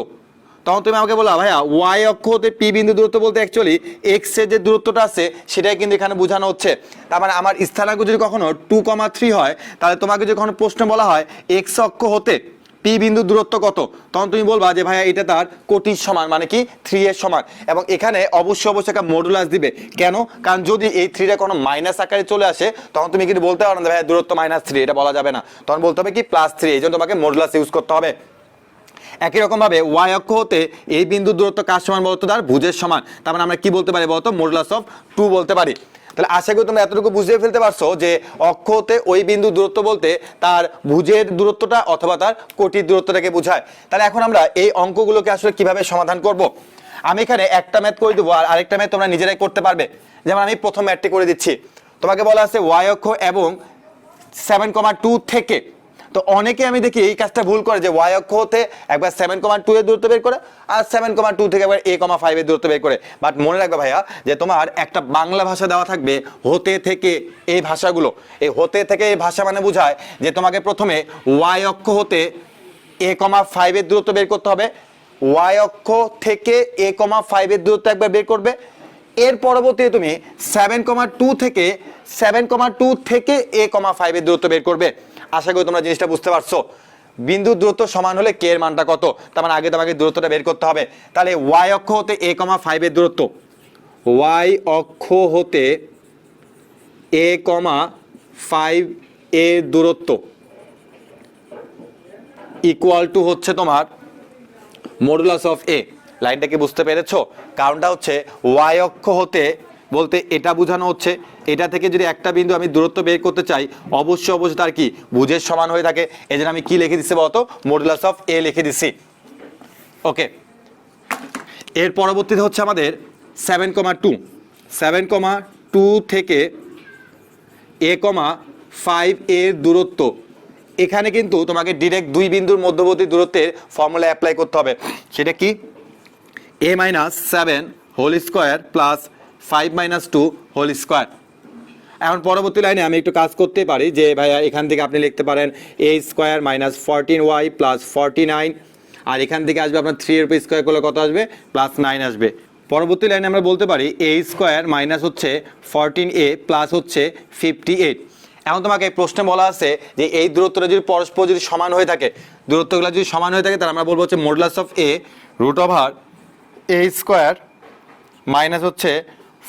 তখন তুমি আমাকে বলো ভাইয়া ওয়াই অক্ষ হতে পি বিন্দু দূরত্ব বলতে অ্যাকচুয়ালি এক্স এর যে দূরত্বটা আছে সেটাই কিন্তু এখানে বোঝানো হচ্ছে। তার মানে আমার স্থানাঙ্ক যদি কখনো 2,3 হয়, তাহলে তোমাকে যদি কখনো প্রশ্ন বলা হয় এক্স অক্ষ হতে পি বিন্দু দূরত্ব কত, তখন তুমি বলবা যে ভাইয়া এটা তার কোটির সমান, মানে কি 3 এর সমান। এবং এখানে অবশ্যই একটা মডুলাস দিবে। কেন? কারণ যদি এই 3টা কোনো মাইনাস আকারে চলে আসে তখন তুমি কিন্তু বলতে পারো না ভাইয়া দূরত্ব -3, এটা বলা যাবে না, তখন বলতে হবে কি +3। এই জন্য তোমাকে মডুলাস ইউজ করতে হবে। একই রকম ভাবে ওয়াই অক্ষ হতে এই বিন্দু দূরত্ব কার সমান বলতো? তার ভুজের সমান। তার মানে আমরা কি বলতে পারি বলতো? মডুলাস অফ 2 বলতে পারি। তাহলে আশা করি তোমরা এতটুকু বুঝিয়ে ফেলতে পারছো যে অক্ষ হতে ওই বিন্দু দূরত্ব বলতে তার ভুজের দূরত্বটা অথবা তার কোটির দূরত্বটাকে বোঝায়। তাহলে এখন আমরা এই অঙ্কগুলোকে আসলে কিভাবে সমাধান করব? আমি এখানে একটা ম্যাথ করে দেবো আর আরেকটা ম্যাথ তোমরা নিজেরাই করতে পারবে। যেমন আমি প্রথম ম্যাথটি করে দিচ্ছি। তোমাকে বলা আছে ওয়াই অক্ষ এবং 7,2 থেকে। তো অনেকে আমি দেখি এই কাজটা ভুল করে যে ওয়াই অক্ষ হতে একবার 7,2 এর দূরত্ব বের করে আর 7,2 থেকে একবার a,5 এর দূরত্ব বের করে। বাট মনে রাখবে ভাইয়া যে তোমার একটা বাংলা ভাষা দেওয়া থাকবে হতে থেকে, এই ভাষাগুলো, এই হতে থেকে এই ভাষা মানে বোঝায় যে তোমাকে প্রথমে ওয়াই অক্ষ হতে a,5 এর দূরত্ব বের করতে হবে, ওয়াই অক্ষ থেকে a,5 এর দূরত্ব একবার বের করবে, এর পরবর্তীতে তুমি 7,2 থেকে a,5 এর দূরত্ব বের করবে। আশা করি তোমরা জিনিসটা বুঝতে পারছো। বিন্দু দূরত্ব সমান হলে কে এর মানটা কত, তার মানে আগে তোমাকে দূরত্বটা বের করতে হবে। তাহলে ওয়াই অক্ষ হতে a,5 এর দূরত্ব, ওয়াই অক্ষ হতে a,5 এর দূরত্ব ইকুয়াল টু হচ্ছে তোমার মডুলাস অফ এ। লাইনটা কি বুঝতে পেরেছো? কারণটা হচ্ছে ওয়াই অক্ষ হতে বলতে এটা বোঝানো হচ্ছে এটা থেকে যদি একটা বিন্দু আমি দূরত্ব বের করতে চাই অবশ্যই তার কি ভুজের সমান হয়ে থাকে। এই জন্য আমি কি লিখে দিচ্ছি বলতো? মডুলাস অফ এ লিখে দিচ্ছি। ওকে, এর পরবর্তীতে হচ্ছে আমাদের 7,2 থেকে a,5 এর দূরত্ব। এখানে কিন্তু তোমাকে ডিরেক্ট দুই বিন্দুর মধ্যবর্তী দূরত্বের ফর্মুলা অ্যাপ্লাই করতে হবে। সেটা কি? a-7 whole square plus 5 - 2 whole square. এখন পরবর্তী লাইনে আমি একটু কাজ করতে পারি যে ভাইয়া এখান থেকে আপনি লিখতে পারেন a স্কোয়ার -14y প্লাস 49, আর এখান থেকে আসবে আপনার 3 এর উপর স্কোয়ার করলে কত আসবে? +9 আসবে। পরবর্তী লাইনে আমরা বলতে পারি a স্কোয়ার মাইনাস হচ্ছে 14a প্লাস হচ্ছে 58। এখন তোমাকে এই প্রশ্নে বলা আছে যে এই দূরত্বটা যদি পরস্পর যদি সমান হয়ে থাকে, দূরত্বগুলো যদি সমান হয়ে থাকে তাহলে আমরা বলবো হচ্ছে modulus of a √a square minus হচ্ছে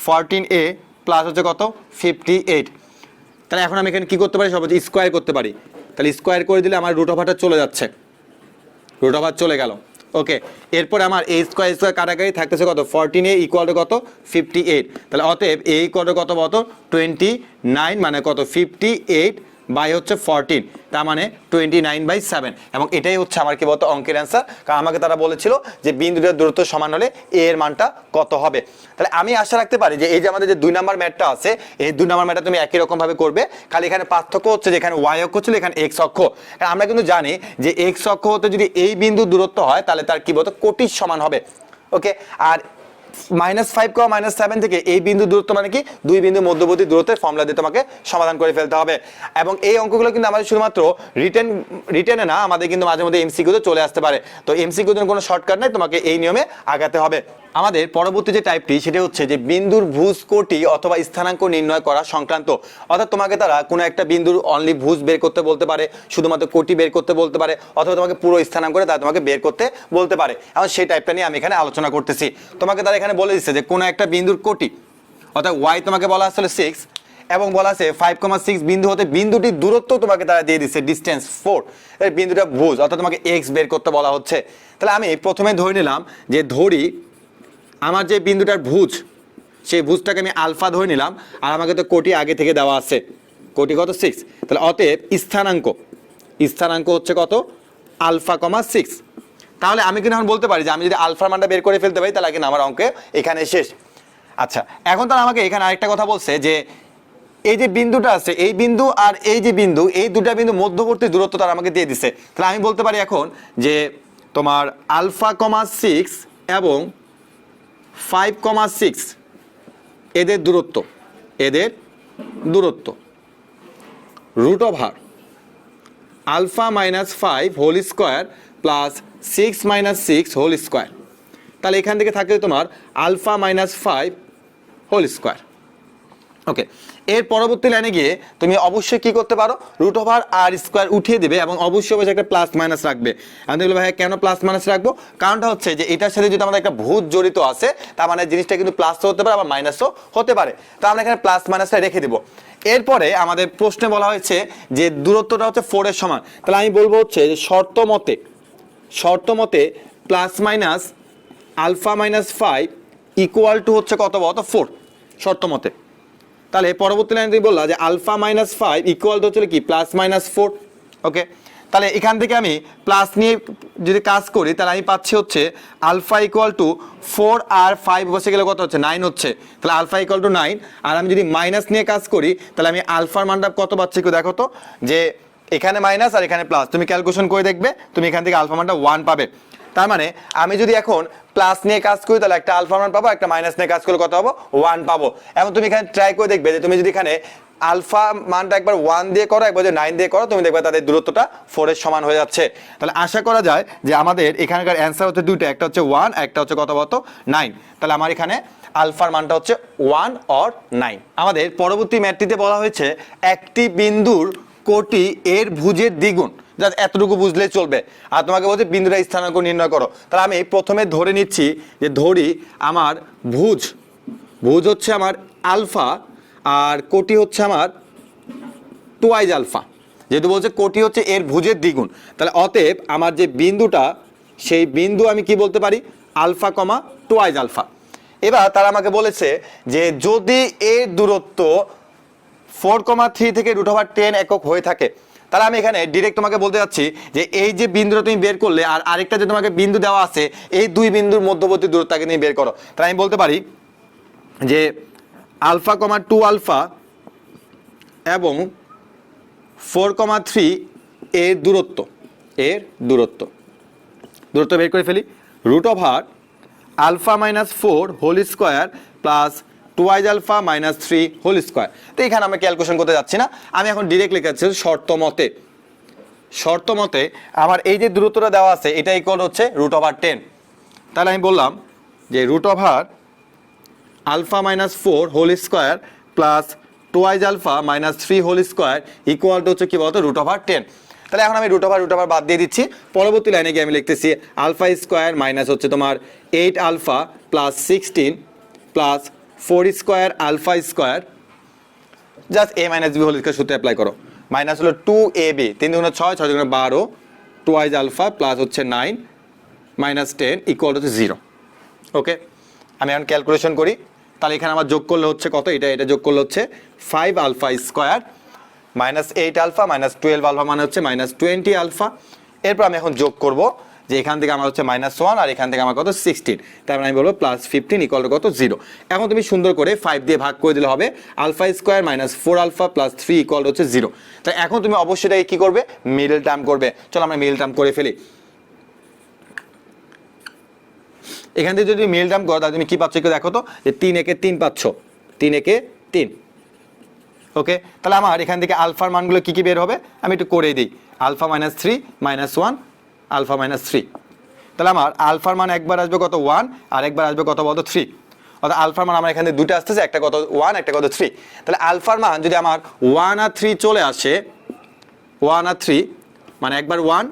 14a প্লাস হচ্ছে কত? 58। তাহলে এখন আমি এখানে কি করতে পারি? সর্বোচ্চ স্কোয়ার করতে পারি। তাহলে স্কোয়ার করে দিলে আমার √টা চলে যাচ্ছে, √, চলে গেল। ওকে, এরপর আমার a স্কোয়ার কাটাকাটি থাকতেছে কত? 14a ইকুয়াল টু কত? 58। তাহলে অতএব a ইকুয়াল টু কত? 29, মানে কত? 58 বাই হচ্ছে 14, তার মানে 29/7। এবং এটাই হচ্ছে আমার কি বলতো অঙ্কের অ্যান্সার। কারণ আমাকে তারা বলেছিল যে বিন্দুটার দূরত্ব সমান হলে a এর মানটা কত হবে। তাহলে আমি আশা রাখতে পারি যে এই যে আমাদের যে 2 নম্বর ম্যাথটা আছে, এই 2 নম্বর ম্যাথটা তুমি একই রকম ভাবে করবে, খালি এখানে পার্থক্য হচ্ছে যে এখানে y অক্ষ ছিল, এখানে x অক্ষ। আমরা কিন্তু জানি যে x অক্ষ হতে যদি এই বিন্দু দূরত্ব হয় তাহলে তার কি বলতো কোটির সমান হবে। ওকে, আর -5, -7 থেকে এই বিন্দু দূরত্ব মানে কি দুই বিন্দু মধ্যবর্তী দূরত্বের ফর্মুলা দিয়ে তোমাকে সমাধান করে ফেলতে হবে। এবং এই অঙ্কগুলো কিন্তু আমাদের শুধুমাত্র রিটেনে না, আমাদের কিন্তু মাঝে মধ্যে এমসিকিউতে চলে আসতে পারে। তো এমসিকিউতে কোনো শর্টকাট নাই, তোমাকে এই নিয়মে আগাতে হবে। আমাদের পরবর্তী যে টাইপটি সেটা হচ্ছে যে বিন্দুর ভুজ কোটি অথবা স্থানাঙ্ক নির্ণয় করা সংক্রান্ত। অর্থাৎ তোমাকে তারা কোনো একটা বিন্দুর অনলি ভুজ বের করতে বলতে পারে, শুধুমাত্র কোটি বের করতে বলতে পারে, অথবা তোমাকে পুরো স্থানাঙ্ক করে তারা তোমাকে বের করতে বলতে পারে। এখন সেই টাইপটা নিয়ে আমি এখানে আলোচনা করতেছি। তোমাকে তারা এখানে বলে দিচ্ছে যে কোনো একটা বিন্দুর কোটি, অর্থাৎ ওয়াই তোমাকে বলা আসলে 6 এবং বলা আছে 5,6 বিন্দু হতে বিন্দুটির দূরত্ব তোমাকে তারা দিয়ে দিচ্ছে ডিস্টেন্স 4। এই বিন্দুটা ভুজ, অর্থাৎ তোমাকে এক্স বের করতে বলা হচ্ছে। তাহলে আমি প্রথমে ধরে নিলাম যে ধরি আমার যে বিন্দুটার ভুজ, সেই ভুজটাকে আমি আলফা ধরে নিলাম, আর আমাকে তো কোটি আগে থেকে দেওয়া আছে, কোটি কত? 6। তাহলে অতএব স্থানাঙ্ক হচ্ছে কত? α,6। তাহলে আমি কিন্তু এখন বলতে পারি যে আমি যদি আলফার মানটা বের করে ফেলতে পারি তাহলে কিন্তু আমার অঙ্কে এখানে শেষ। আচ্ছা, এখন তারা আমাকে এখানে আরেকটা কথা বলছে যে এই যে বিন্দুটা আছে, এই বিন্দু আর এই যে বিন্দু, এই দুটা বিন্দু মধ্যবর্তী দূরত্ব তারা আমাকে দিয়ে দিচ্ছে। তাহলে আমি বলতে পারি এখন যে তোমার α,6 এবং 5,6 এদের দূরত্ব √α-5 whole square plus 6 - 6 whole square. তাহলে এখান থেকে থাকে তোমার α-5 হোল স্কোয়ার। ওকে, এর পরবর্তী লাইনে গিয়ে তুমি অবশ্যই কি করতে পারো, রুট ওভার আর স্কোয়ার উঠিয়ে দেবে এবং অবশ্যই অবশ্যই একটা প্লাস মাইনাস রাখবে। আমি দেখলো ভাই কেন প্লাস মাইনাস রাখবো, কারণটা হচ্ছে যে এটার সাথে যদি আমাদের একটা ভূত জড়িত আছে, তার মানে জিনিসটা কিন্তু প্লাসও হতে পারে আবার মাইনাসও হতে পারে, তো আমরা এখানে প্লাস মাইনাসটা রেখে দিব। এরপরে আমাদের প্রশ্নে বলা হয়েছে যে দূরত্বটা হচ্ছে 4 এর সমান, তাহলে আমি বলবো হচ্ছে যে শর্ত মতে plus minus alpha minus 5 equal to হচ্ছে কত বলতো 4 শর্ত মতে। তাহলে পরবর্তী লাইনে তুমি বললা যে আলফা মাইনাস 5 ইকুয়াল টু হচ্ছে কি প্লাস মাইনাস 4। ওকে, তাহলে এখান থেকে আমি প্লাস নিয়ে যদি কাজ করি তাহলে আমি পাচ্ছি হচ্ছে আলফা ইকুয়াল টু 4 আর 5 বসে গেলে কত হচ্ছে 9 হচ্ছে, তাহলে আলফা ইকুয়াল টু 9। আর আমি যদি মাইনাস নিয়ে কাজ করি তাহলে আমি আলফার মানটা কত পাচ্ছি একটু দেখো তো, যে এখানে মাইনাস আর এখানে প্লাস, তুমি ক্যালকুলেশন করে দেখবে তুমি এখান থেকে আলফা মানটা 1 পাবে। তার মানে আমি যদি এখন প্লাস নিয়ে কাজ করি তাহলে একটা আলফা মান পাবো, একটা মাইনাস নিয়ে কাজ করলে কত পাবো 1 পাবো। এবং তুমি এখানে ট্রাই করে দেখবে যে তুমি যদি এখানে আলফা মানটা একবার 1 দিয়ে করো, একবার যদি 9 দিয়ে করো, তুমি দেখবে তাদের দূরত্বটা 4 এর সমান হয়ে যাচ্ছে। তাহলে আশা করা যায় যে আমাদের এখানকার অ্যান্সার হচ্ছে দুইটা, একটা হচ্ছে 1, একটা হচ্ছে কত বলতো 9। তাহলে আমার এখানে আলফার মানটা হচ্ছে 1 অর 9। আমাদের পরবর্তী ম্যাথটিতে বলা হয়েছে একটি বিন্দুর কোটি এর ভুজের দ্বিগুণ, জাস্ট এতটুকু বুঝলেই চলবে। আর তোমাকে বলছে বিন্দুটা স্থানাঙ্ক নির্ণয় করো। তাহলে আমি প্রথমে ধরে নিচ্ছি যে ধরি আমার ভুজ হচ্ছে আমার আলফা আর কোটি হচ্ছে আমার টুয়াইজ আলফা। যেহেতু বলছে কোটি হচ্ছে এর ভুজের দ্বিগুণ, তাহলে অতএব আমার যে বিন্দুটা সেই বিন্দু আমি কি বলতে পারি আলফা কমা টুয়াইজ আলফা। এবার তারা আমাকে বলেছে যে যদি এর দূরত্ব 4,3 থেকে √10 একক হয়ে থাকে, তাহলে আমি এখানে ডিরেক্ট তোমাকে বলতে যাচ্ছি যে এই যে বিন্দুটা তুমি বের করলে আর আরেকটা যে তোমাকে বিন্দু দেওয়া আছে, এই দুই বিন্দুর মধ্যবর্তী দূরত্বটাকে তুমি বের করো। তাহলে আমি বলতে পারি যে আলফা কমা 2 আলফা এবং 4,3 এর দূরত্ব বের করে ফেলি, root over alpha minus 4 whole square plus twice alpha minus 3 whole square. তো এখানে আমরা ক্যালকুলেশন করতে যাচ্ছি না, আমি এখন ডিরেক্ট লিখেছি শর্ত মতে আমার এই যে দূরত্বটা দেওয়া আছে এটা ইকুয়াল হচ্ছে √10। তাহলে আমি বললাম যে root over alpha minus 4 whole square plus twice alpha minus 3 whole square equal to হচ্ছে কি বলতো √10। তাহলে এখন আমি রুট ওভার বাদ দিয়ে দিচ্ছি। পরবর্তী লাইনে গিয়ে আমি লিখতেছি আলফা স্কোয়ার মাইনাস হচ্ছে তোমার 8 alpha plus 16 plus 4 square alpha square, just a minus b whole square সূত্রে অ্যাপ্লাই করো। মাইনাস হলো 2ab, 3 × 6, 6 × 12, টুয়াইজ আলফা প্লাস হচ্ছে 9 মাইনাস 10 ইকুয়াল হচ্ছে 0। ওকে, আমি এখন ক্যালকুলেশন করি। তাহলে এখানে আমার যোগ করলে হচ্ছে কত, এটা যোগ করলে হচ্ছে 5 alpha square minus 8 alpha minus 12 alpha মানে হচ্ছে মাইনাস 20 আলফা। এরপর আমি এখন যোগ করব যে এখান থেকে আমার হচ্ছে -1 আর এখান থেকে আমার কত 16, তারপরে আমি বলবো +15 ইকুয়াল টু কত 0। এখন তুমি সুন্দর করে 5 দিয়ে ভাগ করে দিলে হবে alpha square minus 4 alpha plus 3 equal হচ্ছে 0। তাই এখন তুমি অবশ্যই এটাকে কি করবে, মিডল টার্ম করবে। চলো আমরা মিডল টার্ম করে ফেলি। এখান থেকে যদি মিডল টার্ম করো তাহলে তুমি কি পাচ্ছ একটু দেখো তো, যে 3 একে 3 পাচ্ছ, 3 একে 3। ওকে, তাহলে আমার এখান থেকে আলফার মানগুলো কি কি বের হবে আমি একটু করে দিই। আলফা মাইনাস 3 -1 আলফা মাইনাস 3, তাহলে আমার আলফার মান একবার আসবে কত 1 আর একবার আসবে কত বলতো 3। অর্থাৎ আলফার মান আমার এখানে দুটো আসতেছে, একটা কত 1 একটা কত 3। তাহলে আলফার মান যদি আমার 1 আর 3 চলে আসে, 1 আর 3 মানে একবার 1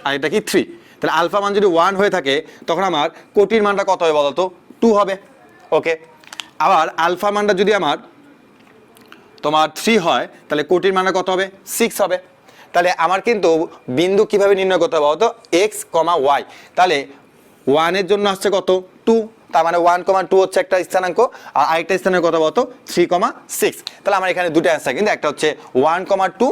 আর এটা কি 3, তাহলে আলফা মান যদি 1 হয়ে থাকে তখন আমার কোটির মানটা কত হবে বলতো 2 হবে। ওকে, আবার আলফা মানটা যদি আমার তোমার 3 হয় তাহলে কোটির মানটা কত হবে 6 হবে। তাহলে আমার কিন্তু বিন্দু কিভাবে নির্ণয় করতে হবে বলতো x, y। তাহলে 1 এর জন্য আসছে কত 2, তার মানে 1, 2 হচ্ছে একটা স্থানাঙ্ক আর আরেকটা স্থানাঙ্ক কত বলতো 3, 6। তাহলে আমার এখানে দুটো অ্যান্সার, কিন্তু একটা হচ্ছে 1, 2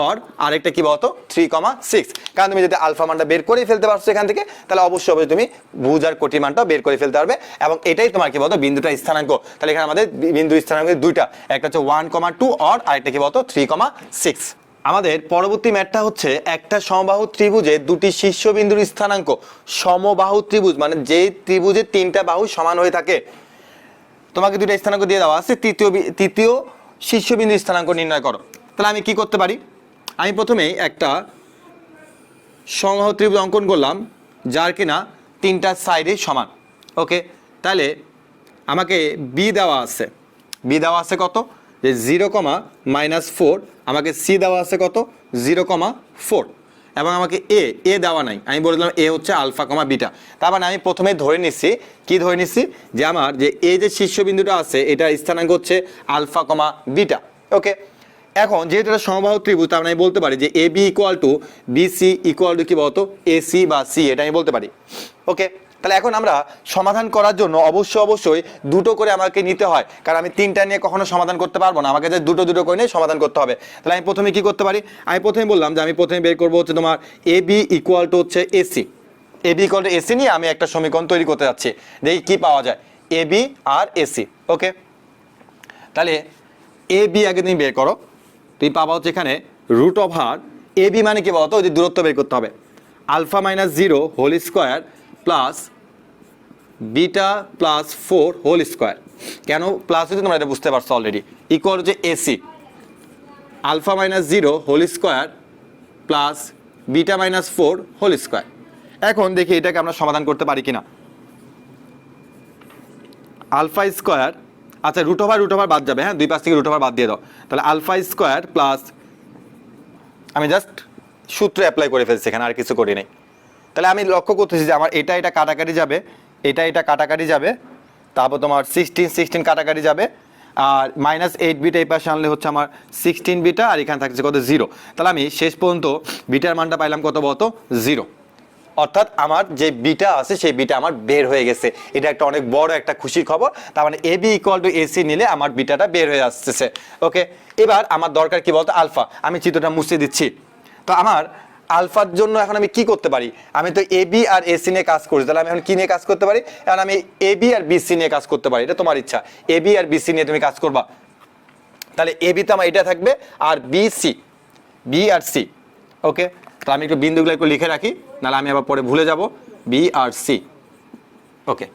আর আরেকটা কি বলতো 3, 6। কারণ তুমি যদি আলফা মানটা বের করে ফেলতে পারছো এখান থেকে, তাহলে অবশ্যই তুমি ভুজ আর কোটির মানটা বের করে ফেলতে পারবে। এবং এটাই তোমার কি বলতো বিন্দুটা স্থানাঙ্ক। তাহলে এখানে আমাদের বিন্দু স্থানাঙ্ক দুইটা, একটা হচ্ছে 1, 2 আর আরেকটা কি বলতো 3, 6। আমাদের পরবর্তী ম্যাথটা হচ্ছে একটা সমবাহু ত্রিভুজে দুটি শীর্ষবিন্দুর স্থানাঙ্ক। সমবাহু ত্রিভুজ মানে যে ত্রিভুজের 3টা বাহু সমান হয়ে থাকে, তোমাকে দুটো স্থানাঙ্ক দিয়ে দেওয়া আছে, তৃতীয় শীর্ষবিন্দুর স্থানাঙ্ক নির্ণয় করো। তাহলে আমি কি করতে পারি, আমি প্রথমেই একটা সমবাহু ত্রিভুজ অঙ্কন করলাম যার কিনা 3টা সাইডে সমান। ওকে, তাহলে আমাকে বি দেওয়া আছে কত যে 0,-4, আমাকে সি দেওয়া আছে কত 0,4, এবং আমাকে এ দেওয়া নাই, আমি বলে দিলাম এ হচ্ছে আলফা কমা বিটা। তার মানে আমি প্রথমে ধরে নিচ্ছি, কি ধরে নিচ্ছি, যে আমার যে এই যে শীর্ষবিন্দুটা আছে এটা স্থানাঙ্ক হচ্ছে আলফা কমা বিটা। ওকে, এখন যেহেতু এটা সমবাহু ত্রিভুজ, তার মানে আমি বলতে পারি যে A B equal to B C equal to কি বলতো এ সি বা সি, এটা আমি বলতে পারি। ওকে, তাহলে এখন আমরা সমাধান করার জন্য অবশ্যই দুটো করে আমাকে নিতে হয়, কারণ আমি তিনটা নিয়ে কখনো সমাধান করতে পারবো না, আমাকে যে দুটো করে নিয়ে সমাধান করতে হবে। তাহলে আমি প্রথমে কি করতে পারি, আমি প্রথমে বললাম যে আমি প্রথমে বের করবো হচ্ছে তোমার এ বি ইকুয়াল টু হচ্ছে AC, A B equal to AC নিয়ে আমি একটা সমীকরণ তৈরি করতে যাচ্ছি, দেখি কি পাওয়া যায়, এ বি আর এসি। ওকে, তাহলে এ বি আগে তুমি বের করো, তুই পাবা হচ্ছে এখানে রুট ওভার এ বি মানে কি বলতো, ওই যে দূরত্ব বের করতে হবে, alpha minus 0 whole square plus beta plus 4 whole square. কেন প্লাস হচ্ছে তোমরা এটা বুঝতে পারছো অলরেডি, ইকুয়াল হচ্ছে AC alpha minus 0 whole square plus beta minus 4 whole square. এখন দেখি এটাকে আমরা সমাধান করতে পারি কিনা। আলফা স্কোয়ার, আচ্ছা রুট ওভার বাদ যাবে, হ্যাঁ দুই পাশ থেকে রুট ওভার বাদ দিয়ে দাও, তাহলে আলফা স্কোয়ার প্লাস, আমি জাস্ট সূত্র অ্যাপ্লাই করে ফেলছি এখানে, আর কিছু করি নাই। তাহলে আমি লক্ষ্য করতেছি যে আমার এটা কাটাকাটি যাবে, এটা কাটাকাটি যাবে, তারপর তোমার 16 কাটাকাটি যাবে, আর -8 বিটা এই পাশে আনলে হচ্ছে আমার 16 বিটা, আর এখানে থাকছে কত 0। তাহলে আমি শেষ পর্যন্ত বিটার মানটা পাইলাম কত বলতো 0, অর্থাৎ আমার যে বিটা আছে সেই বিটা আমার বের হয়ে গেছে। এটা একটা অনেক বড় একটা খুশির খবর, তার মানে এ বি ইকুয়াল টু এসি নিলে আমার বিটাটা বের হয়ে আসতেছে। ওকে, এবার আমার দরকার কি বলতো আলফা, আমি চিত্রটা মুছে দিচ্ছি। তো আমার আলফার জন্য এখন আমি কি করতে পারি, আমি তো এ বি আর এসি নিয়ে কাজ করি, তাহলে আমি এখন কি নিয়ে কাজ করতে পারি, এখন আমি এ বি আর বিসি নিয়ে কাজ করতে পারি, এটা তোমার ইচ্ছা, এ বি আর বিসি নিয়ে তুমি কাজ করবা। তাহলে এ বি তো আমার এটা থাকবে, আর বি আর সি। ওকে, তো আমি একটু বিন্দুগুলো একটু লিখে রাখি, নাহলে আমি আবার পরে ভুলে যাব, বি আর সি। ওকে,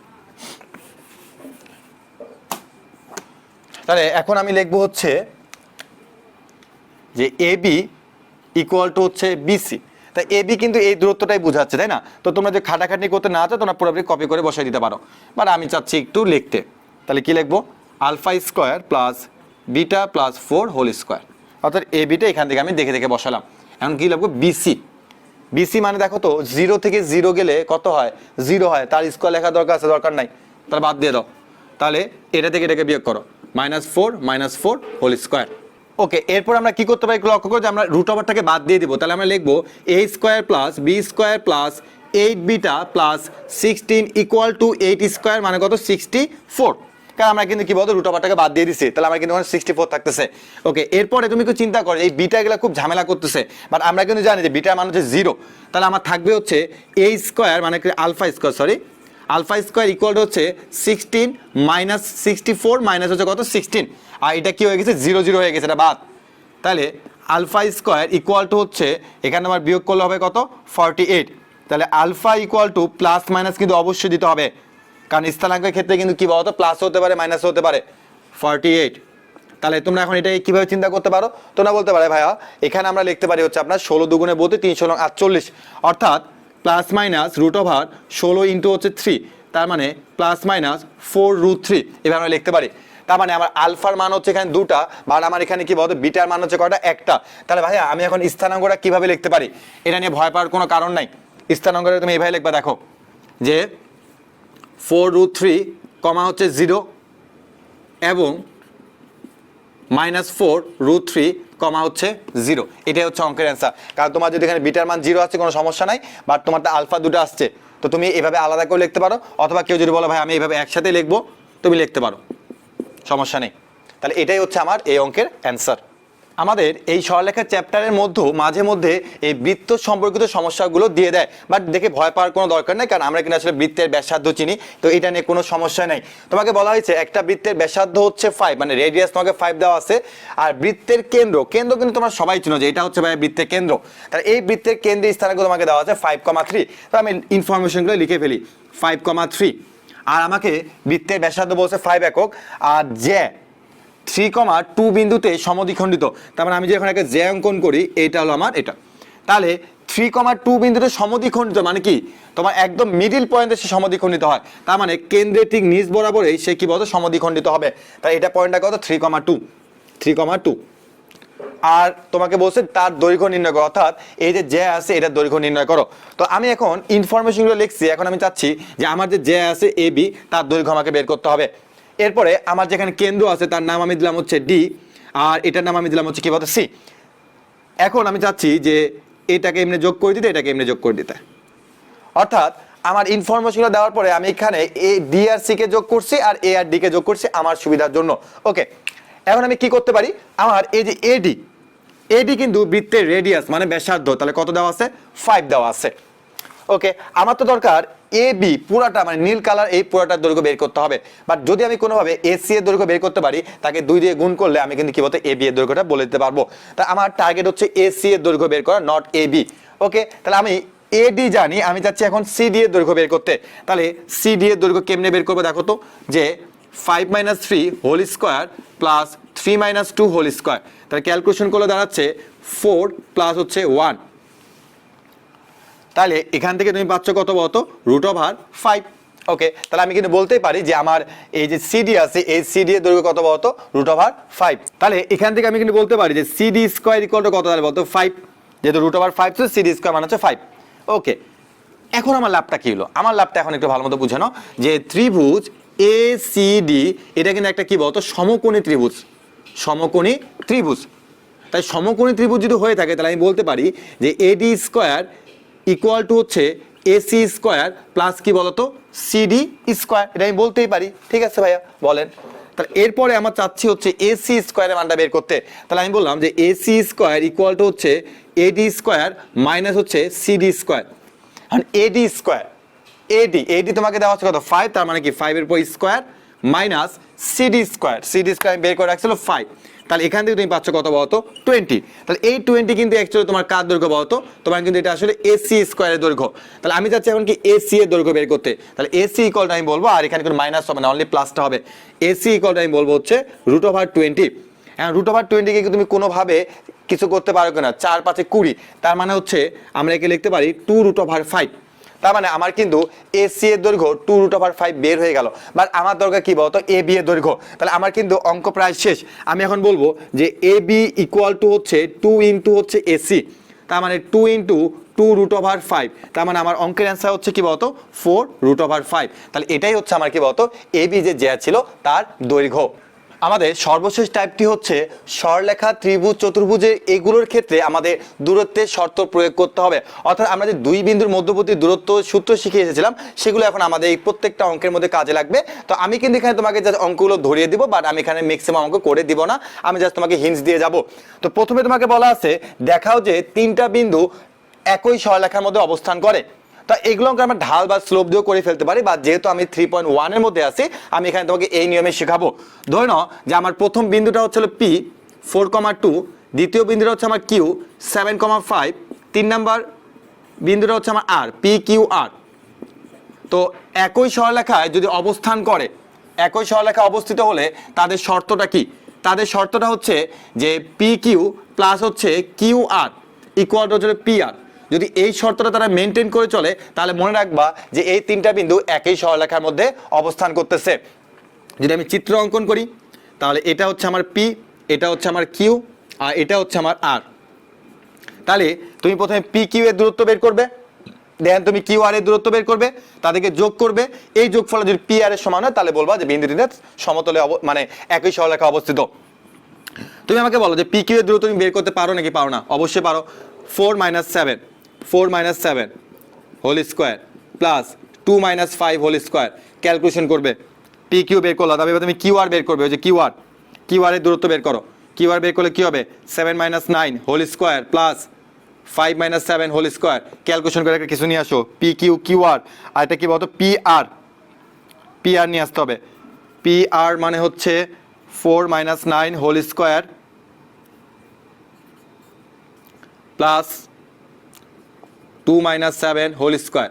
তাহলে এখন আমি লিখবো হচ্ছে যে এ বি ইকুয়াল টু হচ্ছে বিসি। তাই এ বি কিন্তু এই দূরত্বটাই বোঝাচ্ছে, তাই না? তো তোমরা যে খাটাখাটি করতে না চাও, তোমরা পুরোপুরি কপি করে বসাই দিতে পারো, বাট আমি চাচ্ছি একটু লিখতে। তাহলে কি লিখবো, alpha square plus beta plus 4 whole square, অর্থাৎ এ বিটা এখান থেকে আমি দেখে বসালাম। এখন কি লিখবো, বিসি মানে দেখো তো 0 থেকে 0 গেলে কত হয়, 0 হয়, তার স্কোয়ার লেখা দরকার নাই, তাহলে বাদ দিয়ে দাও। তাহলে এটা থেকে এটাকে বিয়োগ করো, -4 হোল স্কোয়ার। ওকে, এরপর আমরা কি করতে পারি লক্ষ্য করো, যে আমরা রুট ওভারটাকে বাদ দিয়ে দিব, তাহলে আমরা লিখবো a square plus b square plus 8 beta plus 16 equal to 8 square মানে কত 64, কারণ আমরা কিন্তু কি বলতো রুট ওভারটাকে বাদ দিয়ে দিচ্ছি, তাহলে আমরা কিন্তু 64 থাকতেছে। ওকে, এরপরে তুমি একটু চিন্তা করো, এই বিটা গুলা খুব ঝামেলা করতেছে, বাট আমরা কিন্তু জানি যে বিটার মান হচ্ছে 0, তাহলে আমার থাকবে হচ্ছে এ স্কোয়ার মানে আলফা স্কোয়ার ইকুয়াল টু হচ্ছে 16 মাইনাস 64 মাইনাস হচ্ছে কত 16, আর এটা কি হয়ে গেছে 0 হয়ে গেছে, এটা বাদ। তাহলে আলফা স্কোয়ার ইকুয়াল টু হচ্ছে এখানে আমার বিয়োগ করলে হবে কত 48, তাহলে alpha equal to plus minus কিন্তু অবশ্যই দিতে হবে, কারণ স্থানাঙ্কের ক্ষেত্রে কিন্তু কি বলতো প্লাস হতে পারে মাইনাস হতে পারে 48। তাহলে তোমরা এখন এটা কিভাবে চিন্তা করতে পারো, তোমরা বলতে পারো ভাইয়া এখানে আমরা লিখতে পারি হচ্ছে আপনার 16 দুগুণে 32 3 × 48, অর্থাৎ plus minus root over 16 into হচ্ছে 3, তার মানে প্লাস মাইনাস 4√3, এভাবে আমরা লিখতে পারি। তার মানে আমার আলফার মান হচ্ছে এখানে 2টা, বাট আমার এখানে কি বলতো বিটার মান হচ্ছে কয়টা, একটা। তাহলে ভাইয়া আমি এখন স্থানাঙ্কটা কিভাবে লিখতে পারি, এটা নিয়ে ভয় পাওয়ার কোনো কারণ নাই। স্থানাঙ্কটা তুমি এইভাবে লিখবা, দেখো যে 4√3 কমা হচ্ছে 0 এবং -4√3 কমা হচ্ছে 0, এটাই হচ্ছে অঙ্কের অ্যান্সার। কারণ তোমার যদি এখানে বিটার মান 0 আছে কোনো সমস্যা নাই, বাট তোমার তো আলফা 2টা আসছে, তো তুমি এভাবে আলাদা করে লিখতে পারো, অথবা কেউ যদি বলো ভাই আমি এইভাবে একসাথে লিখবো, তুমি লিখতে পারো, সমস্যা নেই। তাহলে এটাই হচ্ছে আমার এই অঙ্কের অ্যান্সার। আমাদের এই সরলরেখার চ্যাপ্টারের মধ্যেও মাঝে মধ্যে এই বৃত্ত সম্পর্কিত সমস্যাগুলো দিয়ে দেয়, বাট দেখে ভয় পাওয়ার কোনো দরকার নেই, কারণ আমরা কিন্তু আসলে বৃত্তের ব্যাসার্ধ চিনি, তো এটা নিয়ে কোনো সমস্যা নেই। তোমাকে বলা হয়েছে একটা বৃত্তের ব্যাসার্ধ হচ্ছে 5, মানে রেডিয়াস তোমাকে 5 দেওয়া আছে, আর বৃত্তের কেন্দ্র কিন্তু তোমরা সবাই চিনো যে এটা হচ্ছে ভাই বৃত্তের কেন্দ্র, তাহলে এই বৃত্তের কেন্দ্রের স্থানাঙ্ক তোমাকে দেওয়া আছে 5,3, তো আমি ইনফরমেশনগুলো লিখে ফেলি 5,3, আর আমাকে বৃত্তের ব্যাসার্ধ বলছে 5 একক, আর যে 3,2 বিন্দুতে সমদ্বিখণ্ডিত, তার মানে আমি যে এখন একটা যে অঙ্কন করি এটা হলো আমার এটা, তাহলে 3,2 বিন্দুতে সমদ্বিখণ্ডিত মানে কি তোমার একদম মিডিল পয়েন্টে সে সমদ্বিখণ্ডিত হয়, তার মানে কেন্দ্রের ঠিক নিচ বরাবরই সে কি বলতো সমদ্বিখণ্ডিত হবে, তাই এটা পয়েন্টটা কত 3,2। 3,2। আর তোমাকে বলছে তার দৈর্ঘ্য নির্ণয় করো, অর্থাৎ এই যে জ্যা আছে এটার দৈর্ঘ্য নির্ণয় করো। তো আমি এখন ইনফরমেশনগুলো লিখছি, এখন আমি চাচ্ছি যে আমার যে জ্যা আছে এ বি তার দৈর্ঘ্য আমাকে বের করতে হবে। এরপরে আমার যেখানে কেন্দ্র আছে তার নাম আমি দিলাম হচ্ছে ডি, আর এটার নাম আমি দিলাম হচ্ছে কি বলতে সি। এখন আমি চাচ্ছি যে এটাকে এমনি যোগ করে দিতে, এটাকে এমনি যোগ করে দিতে, অর্থাৎ আমার ইনফরমেশনগুলো দেওয়ার পরে আমি এখানে A D R C K যোগ করছি আর এ আর ডি কে যোগ করছি আমার সুবিধার জন্য। ওকে, এখন আমি কি করতে পারি, আমার এই যে এডি, এডি কিন্তু বৃত্তের রেডিয়াস মানে ব্যাসার্ধ, তাহলে কত দেওয়া আছে 5 দেওয়া আছে। ওকে, আমার তো দরকার এ বি পুরাটা মানে নীল কালার এই পুরাটার দৈর্ঘ্য বের করতে হবে, বাট যদি আমি কোনোভাবে এসি এর দৈর্ঘ্য বের করতে পারি তাকে 2 দিয়ে গুণ করলে আমি কিন্তু কি বলতে এ বি এর দৈর্ঘ্যটা বলে দিতে পারবো। তাই আমার টার্গেট হচ্ছে এসি এর দৈর্ঘ্য বের করা, নট এ বি। ওকে, তাহলে আমি এডি জানি, আমি চাচ্ছি এখন সিডি এর দৈর্ঘ্য বের করতে। তাহলে সিডি এর দৈর্ঘ্য কেমনে বের করবো দেখো তো, যে 5 - 3 whole square plus 3 - 2 whole square, তাহলে ক্যালকুলেশন করলে দাঁড়াচ্ছে 4 প্লাস হচ্ছে 1। তাহলে এখান থেকে তুমি পাচ্ছ কত বলতো, √5। ওকে, তাহলে আমি কিন্তু বলতেই পারি যে আমার এই যে সিডি আছে এই সিডি এর দৈর্ঘ্য কত বলতো, √5। তাহলে এখান থেকে আমি কিন্তু বলতে পারি যে সিডি স্কোয়ার ইকুয়াল টু কত তাহলে বলতো 5, যেহেতু √5 তো সিডি স্কোয়ার মানে হচ্ছে 5। ওকে, এখন আমার লাভটা কি হলো, আমার লাভটা এখন একটু ভালো মতো বুঝে নাও যে ত্রিভুজ এ সি ডি এটা কিন্তু একটা কি বলতো সমকোণী ত্রিভুজ, সমকোণী ত্রিভুজ। তাই সমকোণী ত্রিভুজ যদি হয়ে থাকে তাহলে আমি বলতে পারি যে এডি স্কোয়ার ইকুয়াল টু হচ্ছে এসি স্কোয়ার প্লাস কি বলতো সিডি স্কোয়ার, এটা আমি বলতেই পারি। ঠিক আছে ভাইয়া, বলেন। তাহলে এরপরে আমার চাচ্ছি হচ্ছে এসি স্কোয়ারের মানটা বের করতে, তাহলে আমি বললাম যে এসি স্কোয়ার ইকুয়াল টু হচ্ছে এডি স্কোয়ার মাইনাস হচ্ছে সিডি স্কোয়ার। আর এডি স্কোয়ার, এডি এডি তোমাকে দেওয়া হচ্ছে কত 5, তার মানে কি 5 এর উপর square minus CD square, CD square বের করে রাখছিল 5। তাহলে এখান থেকে তুমি পাচ্ছ কত বলতো 20। তাহলে এই 20 কিন্তু অ্যাকচুয়ালি তোমার কার দৈর্ঘ্য বলতো, তোমার কিন্তু এটা আসলে এসি স্কোয়ারের দৈর্ঘ্য। তাহলে আমি চাচ্ছি এখন কি এসি এর দৈর্ঘ্য বের করতে, তাহলে এসি ইকুয়ালটা আমি বলবো, আর এখানে কোনো মাইনাস হবে না, অনলি প্লাসটা হবে। এসি ইকুয়ালটা আমি বলবো হচ্ছে √20। এখন √20 কে তুমি কোনোভাবে কিছু করতে পারো কিনা, 4 5 20, তার মানে হচ্ছে আমরা একে লিখতে পারি 2√5। তার মানে আমার কিন্তু এসি এর দৈর্ঘ্য 2√5 বের হয়ে গেল, বাট আমার দরকার কি বলতো এ বি এর দৈর্ঘ্য। তাহলে আমার কিন্তু অঙ্ক প্রায় শেষ, আমি এখন বলবো যে এ বি ইকুয়াল টু হচ্ছে 2 ইন্টু হচ্ছে এসি, তার মানে 2 ইন্টু 2√5, তার মানে আমার অঙ্কের অ্যান্সার হচ্ছে কি বলতো 4√5। তাহলে এটাই হচ্ছে আমার কি বলতো এ বি যে জ্যা ছিল তার দৈর্ঘ্য। আমাদের সর্বশেষ টাইপটি হচ্ছে সরলরেখা, ত্রিভুজ, চতুর্ভুজের এগুলোর ক্ষেত্রে আমাদের দূরত্বের শর্ত প্রয়োগ করতে হবে, অর্থাৎ আমরা যে দুই বিন্দুর মধ্যবর্তী দূরত্ব সূত্র শিখে এসেছিলাম সেগুলো এখন আমাদের এই প্রত্যেকটা অঙ্কের মধ্যে কাজে লাগবে। তো আমি কিন্তু এখানে তোমাকে জাস্ট অঙ্কগুলো ধরিয়ে দিব, বাট আমি এখানে ম্যাক্সিমাম অঙ্ক করে দিব না, আমি জাস্ট তোমাকে হিন্টস দিয়ে যাব। তো প্রথমে তোমাকে বলা আছে দেখাও যে 3টা বিন্দু একই সরলরেখার মধ্যে অবস্থান করে। তা এগুলোকে আমরা ঢাল বা স্লোপ দিয়েও করে ফেলতে পারি, বা যেহেতু আমি 3.1 এর মধ্যে আছি আমি এখানে তোমাকে এই নিয়মে শেখাবো। ধরে নাও যে আমার প্রথম বিন্দুটা হচ্ছে পি 4,2, দ্বিতীয় বিন্দুটা হচ্ছে আমার কিউ 7,5, 3 নাম্বার বিন্দুটা হচ্ছে আমার আর পি কিউ আর। তো একই সরলরেখায় যদি অবস্থান করে, একই সরলরেখা অবস্থিত হলে তাদের শর্তটা কি, তাদের শর্তটা হচ্ছে যে পি কিউ প্লাস হচ্ছে কিউ আর ইকুয়াল টু হচ্ছে পি আর। যদি এই শর্তটা তারা মেনটেন করে চলে তাহলে মনে রাখবা যে এই 3টা বিন্দু একই সরলরেখার মধ্যে অবস্থান করতেছে। যদি আমি চিত্র অঙ্কন করি তাহলে এটা হচ্ছে আমার পি, এটা হচ্ছে আমার কিউ, আর এটা হচ্ছে আমার আর। তাহলে তুমি প্রথমে পি কিউ এর দূরত্ব বের করবে, দেন তুমি কিউ আর এর দূরত্ব বের করবে, তাদেরকে যোগ করবে, এই যোগফল যদি পি আর এর সমান হয় তাহলে বলবা যে বিন্দুটিতে সমতলে মানে একই সরলরেখা অবস্থিত। তুমি আমাকে বলো যে পি কিউ এর দূরত্ব তুমি বের করতে পারো নাকি পারো না? অবশ্যই পারো। 4 - 7 whole square plus 2 - 5 whole square, calculation করবে, পি কিউ বের করলো, তবে তুমি কিউ আর বের করবে, ওই যে কিউ আর এর দূরত্ব বের করো। কিউ আর বের করলে কি হবে 7 - 9 whole square plus 5 - 7 whole square, calculation করে একটা কিছু নিয়ে আসো, পি কিউ কিউ আর, আর এটা কি বলতো পি আর নিয়ে আসতে হবে। পি আর মানে হচ্ছে 4 - 9 whole square plus 2 - 7 whole square.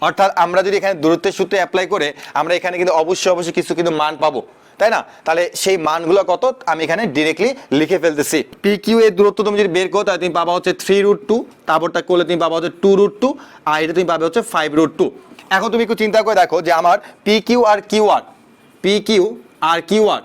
অর্থাৎ আমরা যদি এখানে দূরত্বের সূত্রে অ্যাপ্লাই করে আমরা এখানে কিন্তু অবশ্যই কিছু কিন্তু মান পাবো, তাই না? তাহলে সেই মানগুলো কত আমি এখানে ডিরেক্টলি লিখে ফেলতেছি। পি কিউ এর দূরত্ব তুমি যদি বের করো তাহলে তুমি পাবা হচ্ছে 3√2, তারপরটা করলে তুমি পাবা হচ্ছে 2√2, আর এটা তুমি পাবে হচ্ছে 5√2। এখন তুমি একটু চিন্তা করে দেখো যে আমার P Q R Q R, P Q R Q R,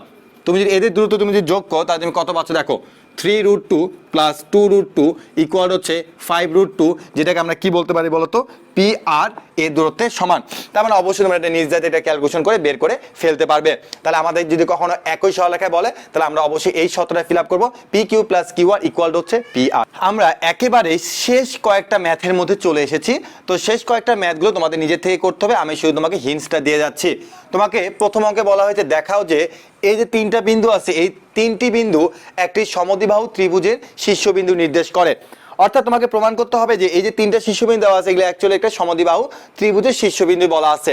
তুমি যদি এদের দূরত্ব তুমি যদি যোগ করো তাহলে তুমি কত পাচ্ছ দেখো, 3√2 প্লাস 2√2 ইকুয়াল হচ্ছে 5√2, যেটাকে আমরা কি বলতে পারি বলতো, পি আর এর দূরত্বের সমান। তার মানে অবশ্যই তোমরা এটা নিজ জাতি এটা ক্যালকুলেশন করে বের করে ফেলতে পারবে। তাহলে আমাদের যদি কখনো একই সরলরেখায় বলে তাহলে আমরা অবশ্যই এই সূত্রটা ফিল আপ করবো, P Q plus Q R equal হচ্ছে পি আর। আমরা একেবারে শেষ কয়েকটা ম্যাথের মধ্যে চলে এসেছি। তো শেষ কয়েকটা ম্যাথগুলো তোমাদের নিজের থেকে করতে হবে, আমি শুধু তোমাকে হিন্টসটা দিয়ে যাচ্ছি। তোমাকে প্রথম অঙ্কে বলা হয়েছে দেখাও যে এই যে তিনটা বিন্দু আছে, এই তিনটি বিন্দু একটি সমদ্বিবাহু ত্রিভুজের শীর্ষবিন্দু নির্দেশ করে। অর্থাৎ তোমাকে প্রমাণ করতে হবে যে এই যে তিনটা শীর্ষবিন্দু দেওয়া আছে এগুলো অ্যাকচুয়ালি একটা সমদ্বিবাহু ত্রিভুজের শীর্ষবিন্দু বলা আছে।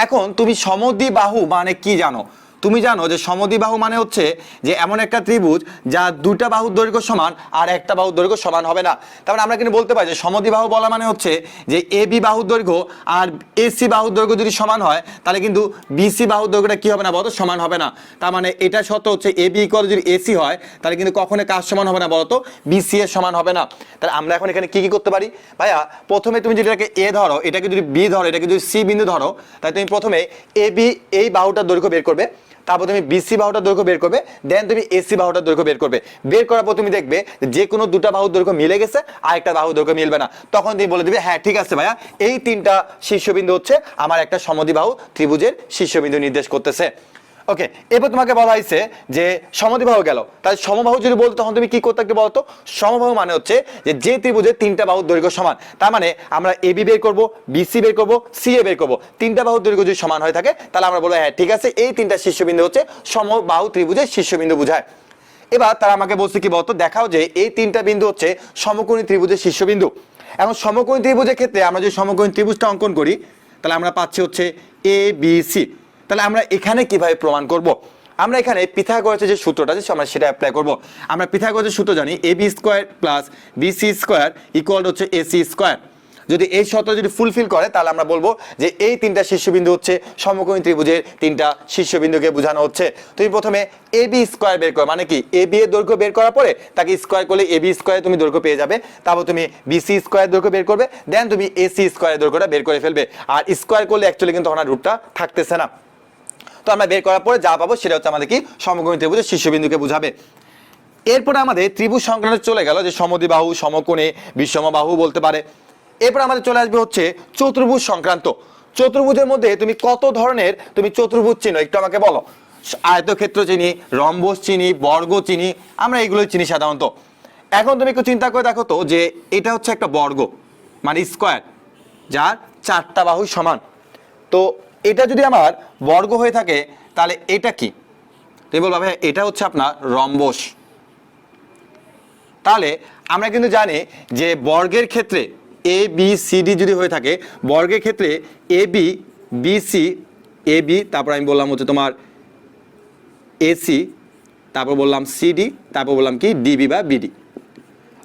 এখন তুমি সমদ্বিবাহু মানে কি জানো? তুমি জানো যে সমদ্বিবাহু মানে হচ্ছে যে এমন একটা ত্রিভুজ যা দুটা বাহুর দৈর্ঘ্য সমান আর একটা বাহুর দৈর্ঘ্য সমান হবে না। তারপরে আমরা কিন্তু বলতে পারি যে সমদ্বিবাহু বলা মানে হচ্ছে যে এ বি বাহুর দৈর্ঘ্য আর এসি বাহুর দৈর্ঘ্য যদি সমান হয় তাহলে কিন্তু বিসি বাহুর দৈর্ঘ্যটা কি হবে না বলতো, সমান হবে না। তার মানে এটা সত্য হচ্ছে এ বি ইকুয়াল যদি এসি হয় তাহলে কিন্তু কখনো কাজ সমান হবে না বলতো, বিসি এর সমান হবে না। তাহলে আমরা এখন এখানে কি কি করতে পারি ভাইয়া? প্রথমে তুমি যদি এটাকে এ ধরো, এটাকে যদি বি ধরো, এটাকে যদি সি বিন্দু ধরো, তাহলে তুমি প্রথমে এ বি এই বাহুটার দৈর্ঘ্য বের করবে, তারপর তুমি বিসি বাহুটার দৈর্ঘ্য বের করবে, দেন তুমি এসি বাহুটার দৈর্ঘ্য বের করবে। বের করার পর তুমি দেখবে যে কোনো দুটা বাহুর দৈর্ঘ্য মিলে গেছে আর একটা বাহুর দৈর্ঘ্য মিলবে না। তখন তুমি বলে দিবে হ্যাঁ ঠিক আছে ভাইয়া, এই তিনটা শীর্ষবিন্দু হচ্ছে আমার একটা সমদ্বিবাহু ত্রিভুজের শীর্ষবিন্দু নির্দেশ করতেছে। ওকে, এবার তোমাকে বলা হয়েছে যে সমদ্বিবাহু গেল, তাহলে সমবাহু যদি বলতো তখন তুমি কি করতে বলতো? সমবাহু মানে হচ্ছে যে ত্রিভুজের তিনটা বাহুর দৈর্ঘ্য সমান। তার মানে আমরা এ বি বের করবো, বিসি বের করবো, সি এ বের করবো। তিনটা বাহুর দৈর্ঘ্য যদি সমান হয়ে থাকে তাহলে আমরা বলবো হ্যাঁ ঠিক আছে, এই তিনটা শীর্ষবিন্দু হচ্ছে সমবাহু ত্রিভুজের শীর্ষবিন্দু বোঝায়। এবার তারা আমাকে বলছে কি বলতো, দেখাও যে এই তিনটা বিন্দু হচ্ছে সমকোণী ত্রিভুজের শীর্ষবিন্দু। এখন সমকোণী ত্রিভুজের ক্ষেত্রে আমরা যদি সমকোণী ত্রিভুজটা অঙ্কন করি তাহলে আমরা পাচ্ছি হচ্ছে এ বি সি। তাহলে আমরা এখানে কিভাবে প্রমাণ করব? আমরা এখানে পিথাগোরাসের যে সূত্রটা আছে আমরা সেটা অ্যাপ্লাই করব। আমরা পিথাগোরাসের সূত্র জানি, A B square plus BC square equal হচ্ছে এসি স্কোয়ার। যদি এই সূত্র যদি ফুলফিল করে তাহলে আমরা বলবো যে এই তিনটা শীর্ষবিন্দু হচ্ছে সমকোণী ত্রিভুজের তিনটা শীর্ষবিন্দুকে বোঝানো হচ্ছে। তুমি প্রথমে এ বি স্কোয়ার বের করো, মানে কি এ বি এর দৈর্ঘ্য বের করার পরে তাকে স্কোয়ার করলে এ বি স্কোয়ারে তুমি দৈর্ঘ্য পেয়ে যাবে। তারপর তুমি বিসি স্কোয়ার দৈর্ঘ্য বের করবে, দেন তুমি এসি স্কোয়ারের দৈর্ঘ্যটা বের করে ফেলবে। আর স্কোয়ার করলে অ্যাকচুয়ালি কিন্তু ওনার রুটটা থাকতেছে না। তো আমরা বের করার পরে যা পাবো সেটা হচ্ছে আমাদের কি সমকোণী ত্রিভুজের শীর্ষবিন্দুকে বোঝাবে। এরপরে আমাদের ত্রিভুজ সংক্রান্ত চলে গেল যে সমদ্বিবাহু, সমকোণে, বিষমবাহু বলতে পারে। এরপর আমাদের চলে আসবে হচ্ছে চতুর্ভুজ সংক্রান্ত। চতুর্ভুজের মধ্যে তুমি কত ধরনের তুমি চতুর্ভুজ চিনো একটু আমাকে বলো। আয়তক্ষেত্র চিনি, রম্বস চিনি, বর্গ চিনি, আমরা এগুলোই চিনি সাধারণত। এখন তুমি একটু চিন্তা করে দেখো তো যে এটা হচ্ছে একটা বর্গ মানে স্কোয়ার যার চারটা বাহু সমান। তো এটা যদি আমার বর্গ হয়ে থাকে তাহলে এটা কি? তুমি বলবা ভাই এটা হচ্ছে আপনার রম্বস। তাহলে আমরা কিন্তু জানি যে বর্গের ক্ষেত্রে এ বি সি ডি যদি হয়ে থাকে, বর্গের ক্ষেত্রে A B BC, A B তারপর আমি বললাম হচ্ছে তোমার এসি, তারপর বললাম সিডি, তারপর বললাম কি ডিবি বা বিডি।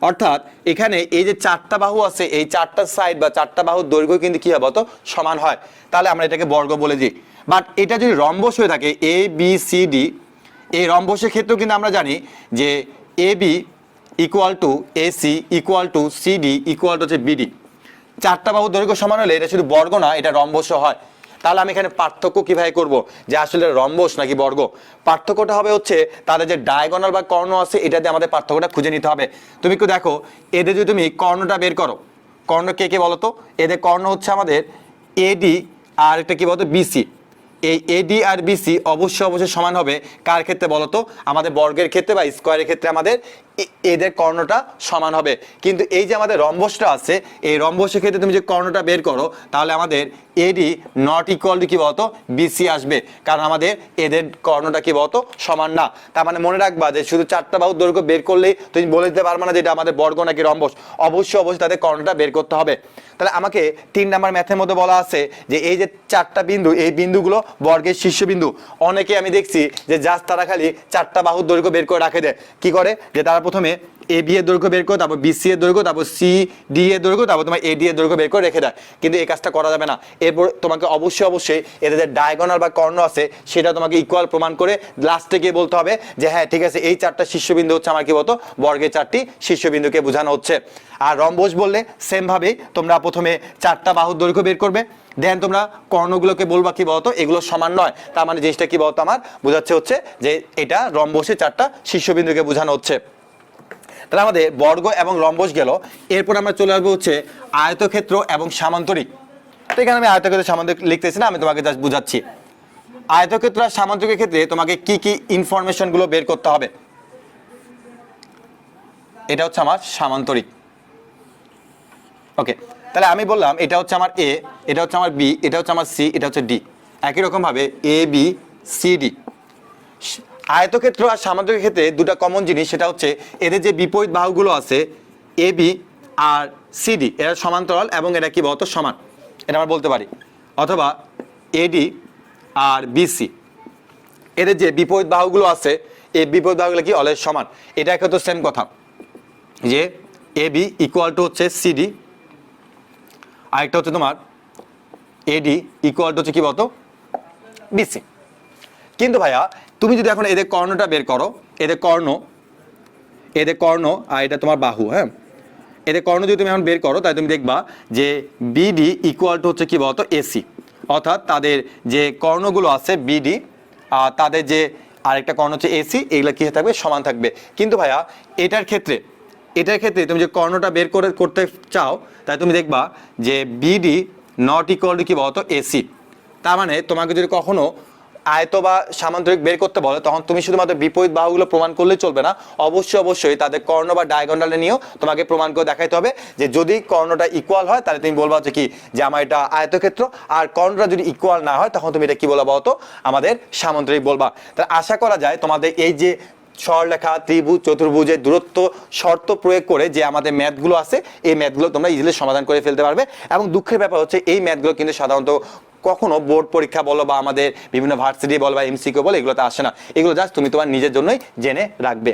অর্থাৎ এখানে এই যে চারটা বাহু আছে এই চারটা সাইড বা চারটা বাহুর দৈর্ঘ্য কিন্তু কি হবে তো সমান হয়। তাহলে আমরা এটাকে বর্গ বলে দিই। বাট এটা যদি রম্বস হয়ে থাকে এ বি সি ডি, এই রম্বসের ক্ষেত্রেও কিন্তু আমরা জানি যে A B equal to AC equal to CD equal to হচ্ছে বিডি। চারটা বাহুর দৈর্ঘ্য সমান হলে এটা শুধু বর্গ না, এটা রম্বসও হয়। তাহলে আমি এখানে পার্থক্য কিভাবে করব যে আসলে রম্বস নাকি বর্গ? পার্থক্যটা হবে হচ্ছে তাদের যে ডায়াগোনাল বা কর্ণ আছে এটা দিয়ে আমাদের পার্থক্যটা খুঁজে নিতে হবে। তুমি একটু দেখো এদের যদি তুমি কর্ণটা বের করো, কর্ণ কে কে বলো তো? এদের কর্ণ হচ্ছে আমাদের এডি আর এটা কি বলতো বিসি। এই এডি আর বিসি অবশ্যই সমান হবে কার ক্ষেত্রে বলতো? আমাদের বর্গের ক্ষেত্রে বা স্কোয়ারের ক্ষেত্রে আমাদের এদের কর্ণটা সমান হবে। কিন্তু এই যে আমাদের রম্বসটা আছে এই রম্বসের ক্ষেত্রে তুমি যে কর্ণটা বের করো তাহলে আমাদের এডি নট ইকুয়াল টু কি বলতো বিসি আসবে, কারণ আমাদের এদের কর্ণটা কি বলতো সমান না। তার মানে মনে রাখবা যে শুধু চারটা বাহুর দৈর্ঘ্য বের করলেই তুমি বলে দিতে পারবে না যে এটা আমাদের বর্গ নাকি রম্বস, অবশ্যই তাদের কর্ণটা বের করতে হবে। তাহলে আমাকে 3 নাম্বার ম্যাথের মধ্যে বলা আছে যে এই যে চারটা বিন্দু এই বিন্দুগুলো বর্গের শীর্ষবিন্দু। অনেকে আমি দেখছি যে জাস্ট তারা খালি চারটা বাহুর দৈর্ঘ্য বের করে রাখে দেয়। কি করে যে তারা প্রথমে এ বি এর দৈর্ঘ্য বের করো, তারপর বিসি এর দৈর্ঘ্য, তারপর সি ডি এর দৈর্ঘ্য, তারপর তোমার এডি এর দৈর্ঘ্য বের করে রেখে দেয়, কিন্তু এই কাজটা করা যাবে না। এরপর তোমাকে অবশ্যই এদের যে ডায়াগোনাল বা কর্ণ আছে সেটা তোমাকে ইকুয়াল প্রমাণ করে লাস্টে গিয়ে বলতে হবে যে হ্যাঁ ঠিক আছে, এই 4টা শীর্ষবিন্দু হচ্ছে আমার কি বলতো বর্গের 4টি শীর্ষবিন্দুকে বোঝানো হচ্ছে। আর রম্বস বললে সেম ভাবেই তোমরা প্রথমে 4টা বাহুর দৈর্ঘ্য বের করবে, দেন তোমরা কর্ণগুলোকে বলবা কি বলতো এগুলো সমান নয়, তার মানে জিনিসটা কি বলতো আমার বোঝাচ্ছে হচ্ছে যে এটা রম্বসের 4টা শীর্ষবিন্দুকে বোঝানো হচ্ছে। তাহলে আমাদের বর্গ এবং রম্বস গেল, এরপর আমরা চলে আসবো হচ্ছে আয়তক্ষেত্র এবং সামান্তরিক। তো এখানে আমি আয়তক্ষেত্র সামান্তরিক লিখতেছি না, আমি তোমাকে জাস্ট বুঝাচ্ছি। আয়তক্ষেত্র আর সামান্তরিকের ক্ষেত্রে তোমাকে কি কি ইনফরমেশনগুলো বের করতে হবে। এটা হচ্ছে আমার সামান্তরিক। ওকে, তাহলে আমি বললাম এটা হচ্ছে আমার এ, এটা হচ্ছে আমার বি, এটা হচ্ছে আমার সি, এটা হচ্ছে ডি। একই রকম ভাবে এ বি সি ডি। আয়তক্ষেত্র আর সামান্তরিকের ক্ষেত্রে দুটো কমন জিনিস, সেটা হচ্ছে এদের যে বিপরীত বাহুগুলো আছে এ বি আর সিডি, এরা সমান্তরাল এবং এরা কি বলতো সমান, এটা আমরা বলতে পারি। অথবা এডি আর বিসি, এদের যে বিপরীত বাহুগুলো আছে এই বিপরীত বাহুগুলো কি অলওয়েজ সমান। এটা একটা সেম কথা যে এ বি ইকুয়াল টু হচ্ছে সিডি, আরেকটা হচ্ছে তোমার এডি ইকুয়াল টু হচ্ছে কি বলতো বিসি। কিন্তু ভাইয়া তুমি যদি এখন এদের কর্ণটা বের করো, এদের কর্ণ আর এটা তোমার বাহু, হ্যাঁ, এদের কর্ণ যদি তুমি এখন বের করো তাহলে তুমি দেখবা যে বিডি ইকুয়াল টু হচ্ছে কি বলতো এসি, অর্থাৎ তাদের যে কর্ণগুলো আছে বিডি আর তাদের যে আরেকটা কর্ণ হচ্ছে এসি, এগুলো কি থাকবে সমান থাকবে। কিন্তু ভাইয়া এটার ক্ষেত্রে তুমি যে কর্ণটা বের করতে চাও তাই তুমি দেখবা যে বিডি নট ইকুয়াল টু কি বলতো এসি। তার মানে তোমাকে যদি কখনো আয়ত বা সামান্তরিক বের করতে বলে তখন তুমি শুধুমাত্র বিপরীত বাহুগুলো প্রমাণ করলেই চলবে না, অবশ্যই তাদের কর্ণ বা ডায়াগোনালে নিয়েও তোমাকে প্রমাণ করে দেখাইতে হবে যে যদি কর্ণটা ইকুয়াল হয় তাহলে তুমি বলবা হচ্ছে কি যে আমার এটা আয়তক্ষেত্র, আর কর্ণটা যদি ইকুয়াল না হয় তখন তুমি এটা কি বলবা বলতো আমাদের সামান্তরিক বলবা। তাহলে আশা করা যায় তোমাদের এই যে সরলরেখা, ত্রিভুজ, চতুর্ভুজের দূরত্ব শর্ত প্রয়োগ করে যে আমাদের ম্যাথগুলো আছে এই ম্যাথগুলো তোমরা ইজিলি সমাধান করে ফেলতে পারবে। এবং দুঃখের ব্যাপার হচ্ছে এই ম্যাথগুলো কিন্তু সাধারণত কখনো বোর্ড পরীক্ষা বলো বা আমাদের বিভিন্ন ভার্সিটি বলো বা এমসিকিউ বলো এগুলোতে আসে না, এগুলো জাস্ট তুমি তোমার নিজের জন্যই জেনে রাখবে।